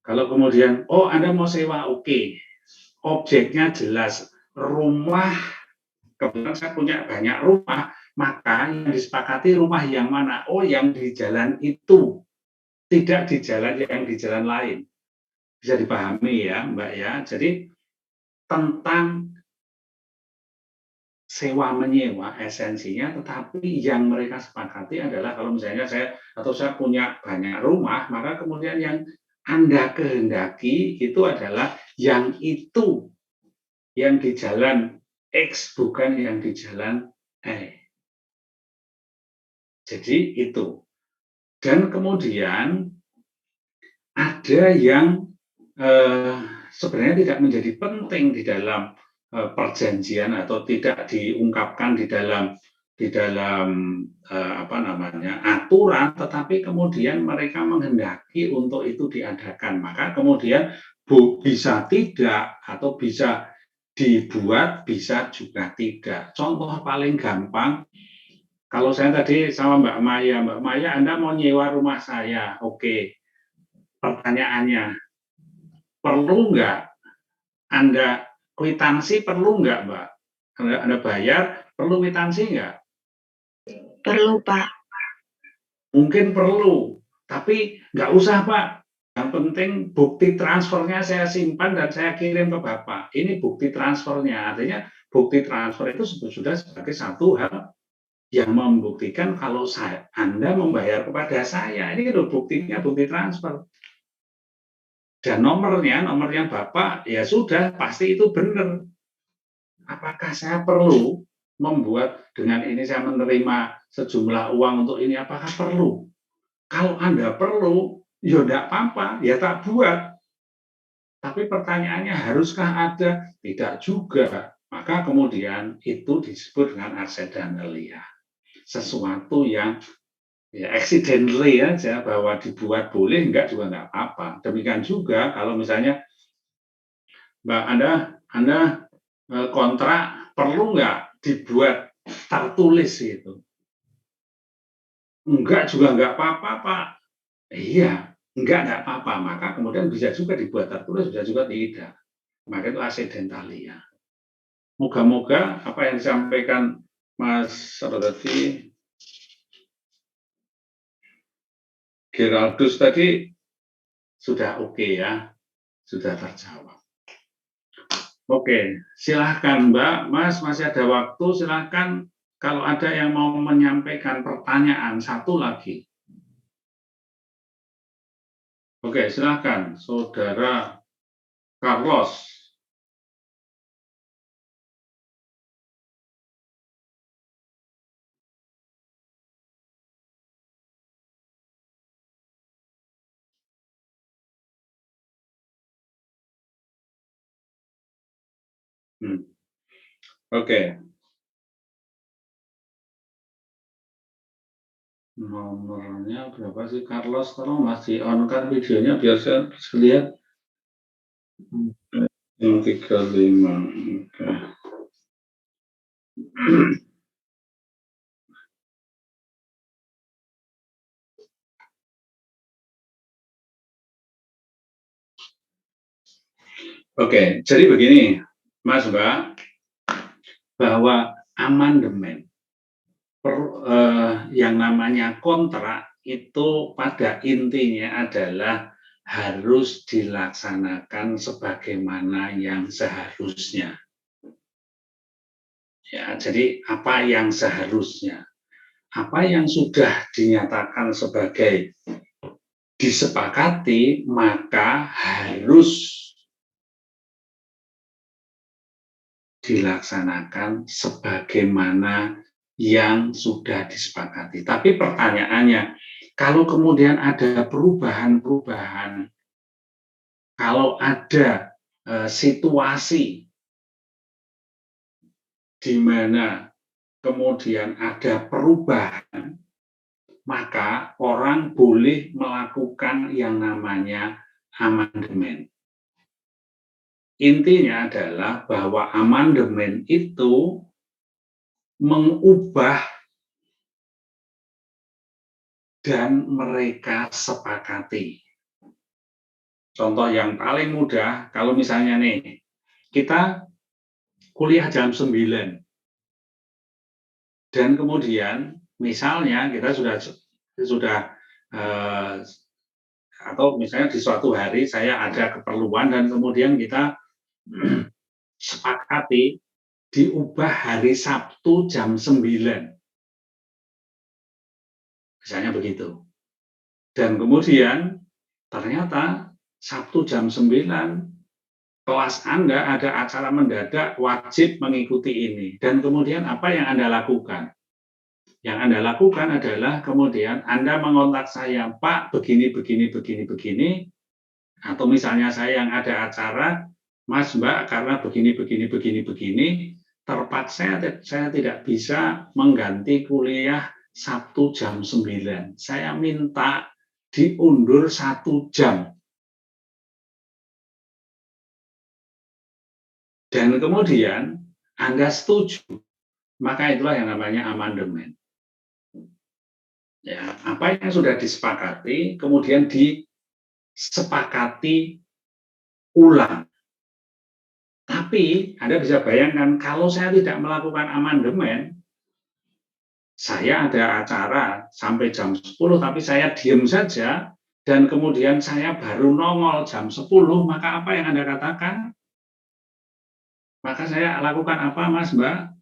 Speaker 1: kemudian, Anda mau sewa, oke, objeknya jelas, rumah, kebetulan saya punya banyak rumah, maka yang disepakati rumah yang mana? Yang di jalan itu, tidak di jalan yang di jalan lain. Bisa dipahami ya, Mbak ya. Jadi tentang sewa menyewa esensinya, tetapi yang mereka sepakati adalah kalau misalnya saya punya banyak rumah, maka kemudian yang Anda kehendaki itu adalah yang itu, yang di jalan X, bukan yang di jalan Y. Jadi itu. Dan kemudian ada yang sebenarnya tidak menjadi penting di dalam perjanjian atau tidak diungkapkan di dalam aturan, tetapi kemudian mereka menghendaki untuk itu diadakan. Maka kemudian bisa tidak atau bisa dibuat, bisa juga tidak. Contoh paling gampang, kalau saya tadi sama Mbak Maya, Anda mau nyewa rumah saya, oke. Pertanyaannya, perlu nggak Anda kwitansi, perlu nggak, Mbak? Anda bayar, perlu kwitansi nggak?
Speaker 6: Perlu, Pak.
Speaker 1: Mungkin perlu, tapi nggak usah, Pak. Yang penting bukti transfernya saya simpan dan saya kirim ke Bapak. Ini bukti transfernya. Artinya bukti transfer itu sudah sebagai satu hal yang membuktikan kalau Anda membayar kepada saya. Ini loh buktinya, bukti transfer. Dan nomornya Bapak, ya sudah, pasti itu benar. Apakah saya perlu membuat dengan ini saya menerima sejumlah uang untuk ini, apakah perlu? Kalau Anda perlu, ya tidak apa-apa, ya tak buat. Tapi pertanyaannya, haruskah ada? Tidak juga. Maka kemudian itu disebut dengan accidentality. Sesuatu yang accidentally aja, bahwa dibuat boleh, enggak juga enggak apa-apa. Demikian juga kalau misalnya Mbak Anda kontrak, perlu enggak dibuat tertulis itu? Enggak juga enggak apa-apa, Pak. Iya, enggak apa-apa. Maka kemudian bisa juga dibuat tertulis, bisa juga tidak. Maka itu accidentally ya. Moga-moga apa yang disampaikan Mas tadi, Geraldus tadi sudah oke ya, sudah terjawab. Oke, silahkan Mbak, Mas, masih ada waktu, silahkan kalau ada yang mau menyampaikan pertanyaan, satu lagi. Oke, silahkan, Saudara Carlos. Oke. Nomornya berapa sih Carlos? Tolong masih on kan videonya biar saya lihat. 35. Oke. Oke, jadi begini, Mas Mbak, bahwa amandemen yang namanya kontrak itu pada intinya adalah harus dilaksanakan sebagaimana yang seharusnya. Ya, jadi apa yang seharusnya? Apa yang sudah dinyatakan sebagai disepakati, maka harus dilaksanakan sebagaimana yang sudah disepakati. Tapi pertanyaannya, kalau kemudian ada perubahan-perubahan, kalau ada situasi di mana kemudian ada perubahan, maka orang boleh melakukan yang namanya amandemen. Intinya adalah bahwa amandemen itu mengubah dan mereka sepakati. Contoh yang paling mudah, kalau misalnya nih, kita kuliah jam 9, dan kemudian misalnya kita sudah atau misalnya di suatu hari saya ada keperluan dan kemudian kita sepakati diubah hari Sabtu jam 9. Misalnya begitu. Dan kemudian ternyata Sabtu jam 9 kelas Anda ada acara mendadak wajib mengikuti ini. Dan kemudian apa yang Anda lakukan? Yang Anda lakukan adalah kemudian Anda mengontak saya, Pak, begini, atau misalnya saya yang ada acara, Mas, Mbak, karena begini, terpaksa saya tidak bisa mengganti kuliah Sabtu jam 9. Saya minta diundur 1 jam. Dan kemudian Anda setuju, maka itulah yang namanya amandemen. Ya, apa yang sudah disepakati, kemudian disepakati ulang. Tapi Anda bisa bayangkan kalau saya tidak melakukan amandemen, saya ada acara sampai jam 10, tapi saya diam saja, dan kemudian saya baru nongol jam 10, maka apa yang Anda katakan? Maka saya lakukan apa, Mas, Mbak?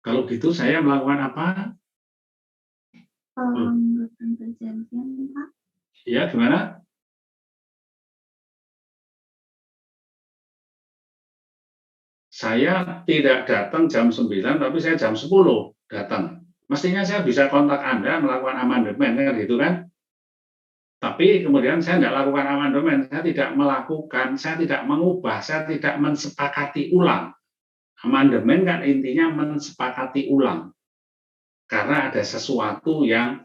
Speaker 1: Kalau gitu saya melakukan apa?
Speaker 6: Melakukan perjanjian, Pak.
Speaker 1: Ya, gimana? Saya tidak datang jam 9, tapi saya jam 10 datang. Mestinya saya bisa kontak Anda melakukan amandemen, kan gitu kan? Tapi kemudian saya tidak lakukan amandemen, saya tidak melakukan, saya tidak mengubah, saya tidak mensepakati ulang. Amandemen kan intinya mensepakati ulang. Karena ada sesuatu yang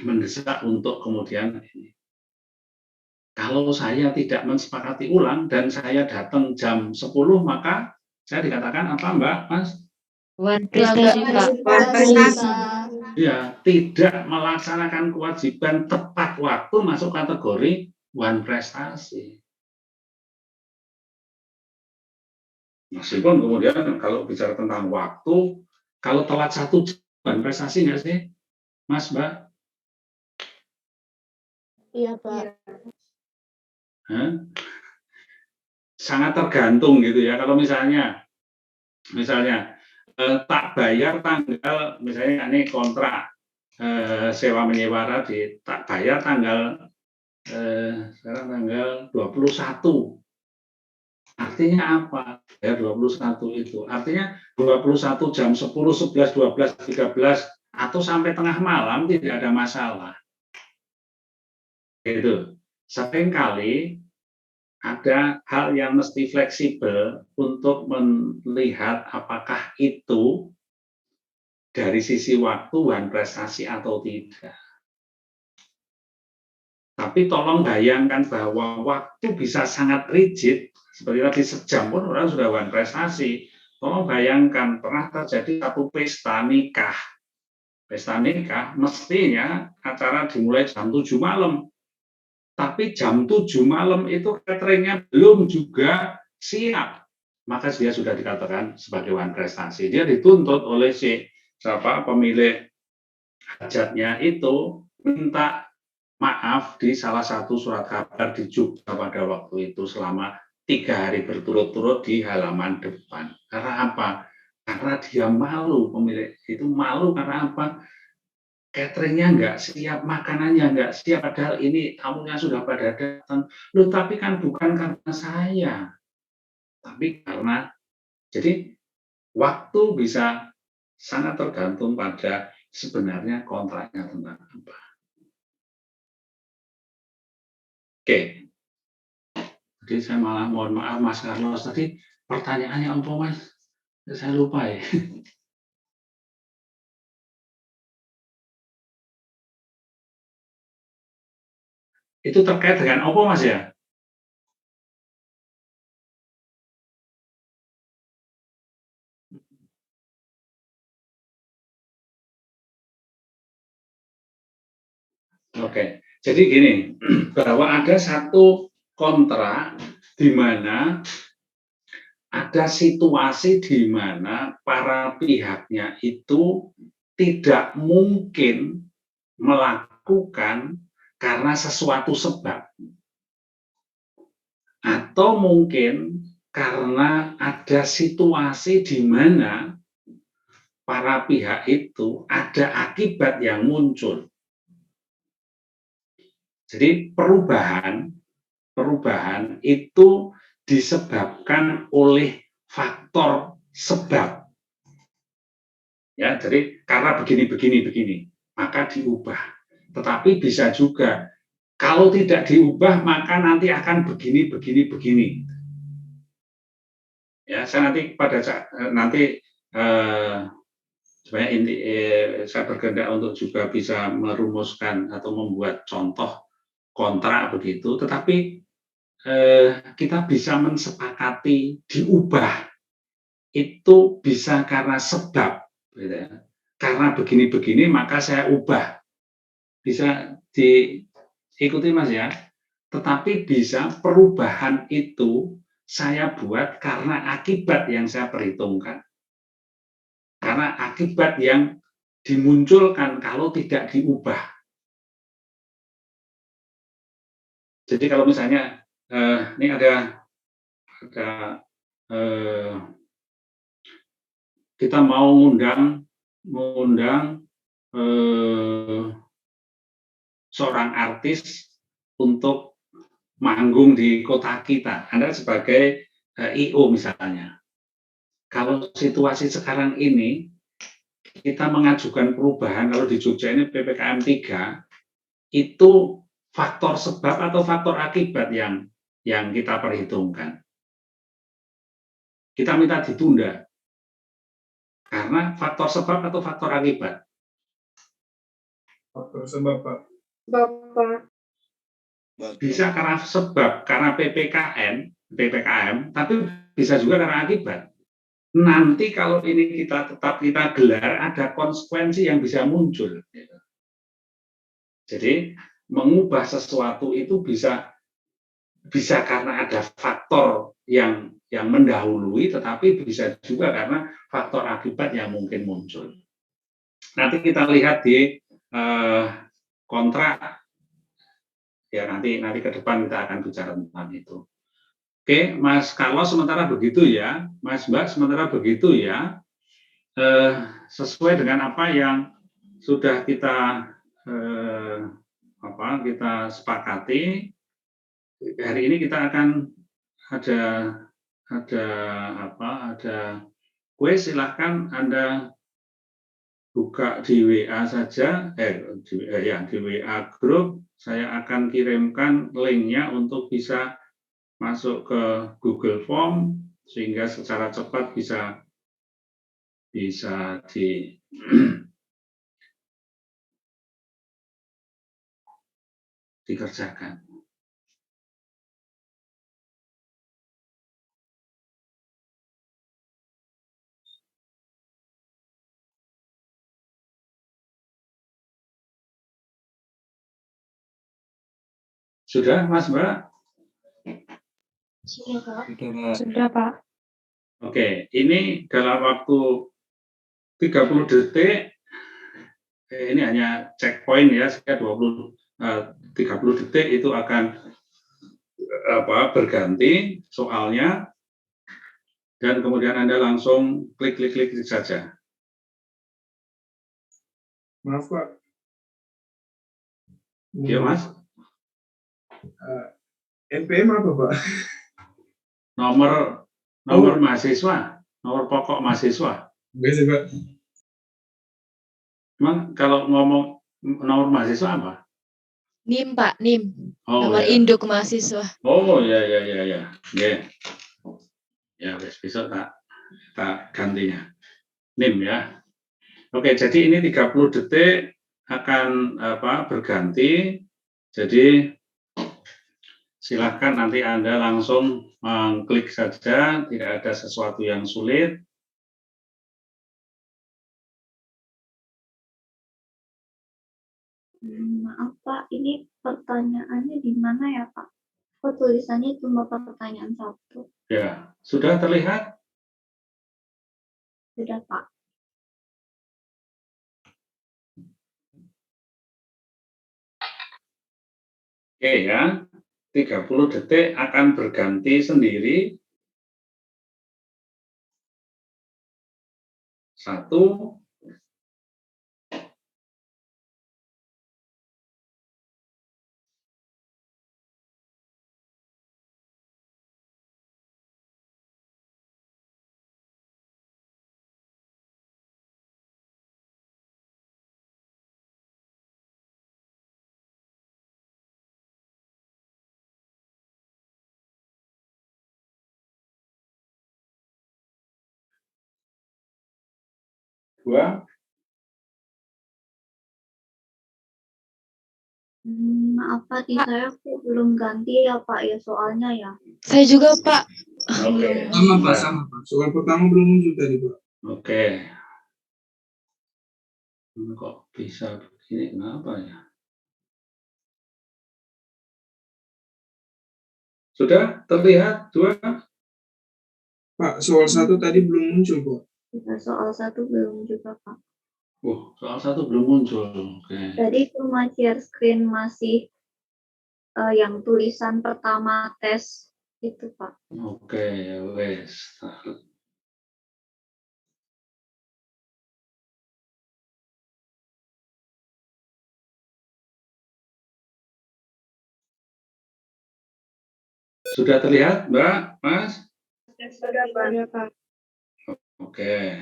Speaker 1: mendesak untuk kemudian ini. Kalau saya tidak mensepakati ulang dan saya datang jam 10, maka saya dikatakan apa, Mbak, Mas?
Speaker 3: One prestasi, Pak.
Speaker 1: Ya, tidak melaksanakan kewajiban tepat waktu masuk kategori one prestasi. Meskipun kemudian kalau bicara tentang waktu, kalau telat 1 jam prestasi nggak sih, Mas, Mbak?
Speaker 14: Iya, Pak.
Speaker 1: Sangat tergantung gitu ya. Kalau misalnya tak bayar tanggal, misalnya ini kontrak sewa menyewa tadi, tak bayar tanggal sekarang tanggal 21. Artinya apa? Ya 21 itu. Artinya 21 jam 10, 11, 12, 13 atau sampai tengah malam tidak ada masalah. Itu seringkali ada hal yang mesti fleksibel untuk melihat apakah itu dari sisi waktu wan prestasi atau tidak. Tapi tolong bayangkan bahwa waktu bisa sangat rigid, seperti tadi sejam pun orang sudah wan prestasi. Tolong bayangkan pernah terjadi satu pesta nikah. Pesta nikah mestinya acara dimulai jam 7 malam. Tapi jam 7 malam itu cateringnya belum juga siap. Maka dia sudah dikatakan sebagai wan prestasi. Dia dituntut oleh si pemilik hajatnya itu minta maaf di salah satu surat kabar di Jogja pada waktu itu selama 3 hari berturut-turut di halaman depan. Karena apa? Karena dia malu, pemilik itu malu karena apa? Cateringnya nggak siap, makanannya nggak siap, padahal ini tamunya sudah pada datang. Loh, tapi kan bukan karena saya, tapi karena, jadi waktu bisa sangat tergantung pada sebenarnya kontraknya tentang apa. Oke, jadi saya malah mohon maaf Mas Carlos, tadi pertanyaannya apa Mas? Saya lupa ya. Itu terkait dengan apa Mas ya? Oke, jadi gini, bahwa ada satu kontrak di mana ada situasi di mana para pihaknya itu tidak mungkin melakukan karena sesuatu sebab. Atau mungkin karena ada situasi di mana para pihak itu ada akibat yang muncul. Jadi perubahan itu disebabkan oleh faktor sebab. Ya, jadi karena begini, maka diubah. Tetapi bisa juga kalau tidak diubah maka nanti akan begini. Ya, saya nanti pada sebenarnya saya berkehendak untuk juga bisa merumuskan atau membuat contoh kontrak begitu, tetapi kita bisa mensepakati diubah itu bisa karena sebab, gitu ya. Karena begini maka saya ubah, bisa diikuti Mas ya. Tetapi bisa perubahan itu saya buat karena akibat yang saya perhitungkan, karena akibat yang dimunculkan kalau tidak diubah. Jadi kalau misalnya ini ada kita mau mengundang seorang artis untuk manggung di kota kita. Anda sebagai IO misalnya. Kalau situasi sekarang ini kita mengajukan perubahan, kalau di Jogja ini PPKM 3 itu faktor sebab atau faktor akibat yang kita perhitungkan. Kita minta ditunda karena faktor sebab atau faktor akibat.
Speaker 9: Faktor sebab, Pak.
Speaker 11: Bapak.
Speaker 1: Bisa karena sebab, karena PPKM, tapi bisa juga karena akibat. Nanti kalau ini kita gelar, ada konsekuensi yang bisa muncul. Jadi mengubah sesuatu itu bisa karena ada faktor yang mendahului, tetapi bisa juga karena faktor akibat yang mungkin muncul. Nanti kita lihat di kontrak, ya nanti ke depan kita akan bicara tentang itu. Oke, Mas Carlos sementara begitu ya, Mas Mbak sementara begitu ya, sesuai dengan apa yang sudah kita sepakati. Hari ini kita akan ada kuis, silahkan Anda buka di WA saja, di WA grup, saya akan kirimkan linknya untuk bisa masuk ke Google Form sehingga secara cepat bisa dikerjakan. Sudah, Mas, Mbak?
Speaker 5: Sudah, Pak.
Speaker 10: Sudah, Pak.
Speaker 1: Oke, ini dalam waktu 30 detik, ini hanya checkpoint ya, sekitar 30 detik itu akan berganti soalnya, dan kemudian Anda langsung klik saja.
Speaker 15: Maaf, Pak.
Speaker 1: Ya, Mas?
Speaker 15: NPM apa, Pak?
Speaker 1: Nomor mahasiswa, nomor pokok mahasiswa.
Speaker 15: Enggak sih, Pak.
Speaker 1: Emang kalau ngomong nomor mahasiswa apa?
Speaker 3: NIM, Pak, NIM.
Speaker 1: Oh,
Speaker 3: Nomor
Speaker 1: ya.
Speaker 3: induk mahasiswa.
Speaker 1: Oh, ya. Ya, besok tak gantinya. NIM ya. Oke, jadi ini 30 detik akan berganti. Jadi silahkan nanti Anda langsung mengklik saja, tidak ada sesuatu yang sulit.
Speaker 6: Maaf Pak, ini pertanyaannya di mana ya Pak? Kok tulisannya cuma pertanyaan satu?
Speaker 1: Ya, sudah terlihat?
Speaker 6: Sudah Pak.
Speaker 1: Oke ya, 30 detik akan berganti sendiri. 1, 2.
Speaker 6: Maaf Pak, di saya kok belum ganti ya Pak ya soalnya ya.
Speaker 3: Saya juga, Pak.
Speaker 1: Oke.
Speaker 15: Sama, Pak. Soal pertama belum muncul tadi, Pak.
Speaker 1: Oke. Kok bisa begini? Kenapa ya? Sudah terlihat 2?
Speaker 15: Pak, soal 1 tadi belum muncul, Pak.
Speaker 6: Soal 1 belum juga Pak.
Speaker 1: Soal 1 belum muncul. Oke.
Speaker 6: Tadi cuma share screen masih yang tulisan pertama tes itu Pak.
Speaker 1: Oke, wes. Sudah terlihat, Mbak, Mas?
Speaker 11: Sudah, Pak.
Speaker 1: Oke.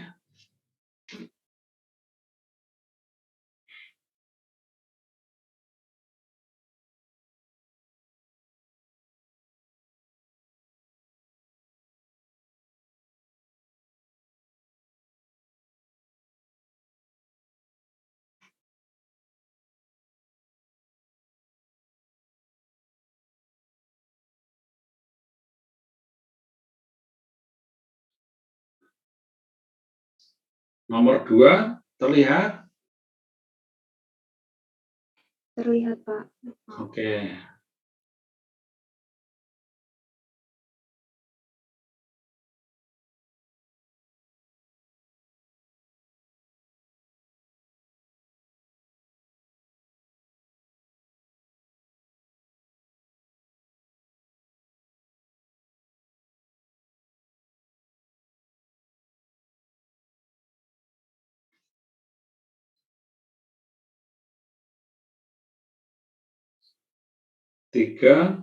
Speaker 1: Nomor 2 terlihat?
Speaker 6: Terlihat Pak.
Speaker 1: Oke. Tiga.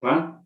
Speaker 1: Pak.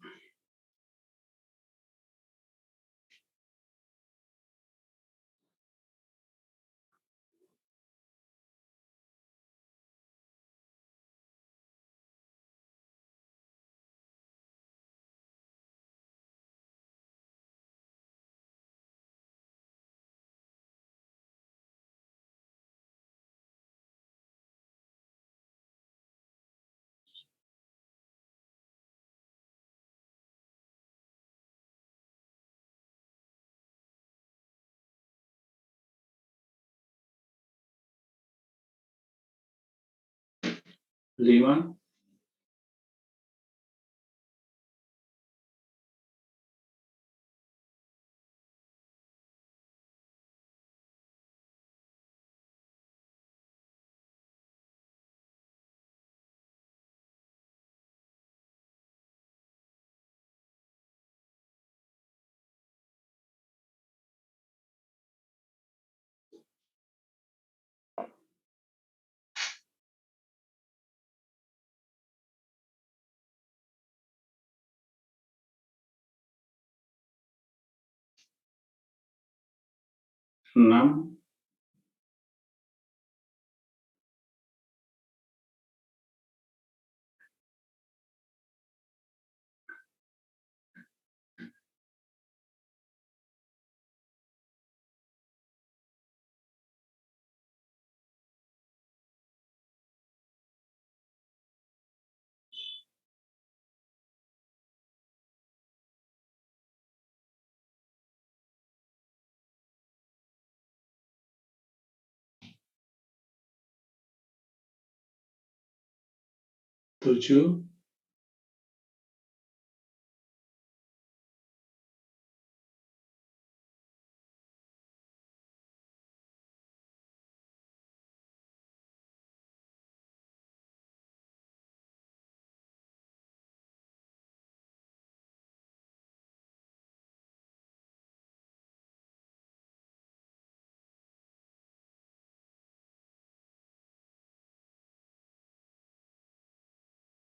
Speaker 1: Lima. Enam. Tujuh.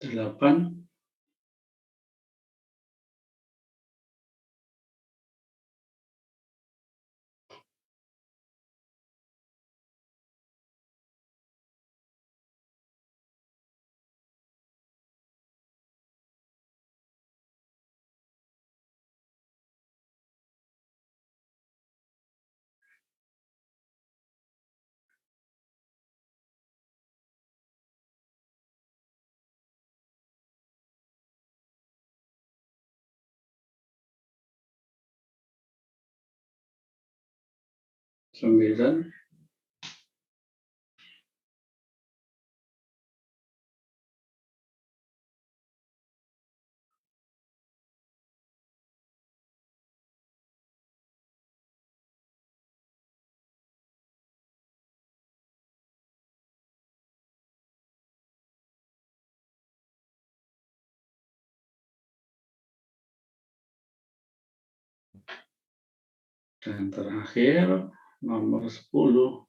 Speaker 1: Delapan. Sembilan. Dan terakhir nomor 10.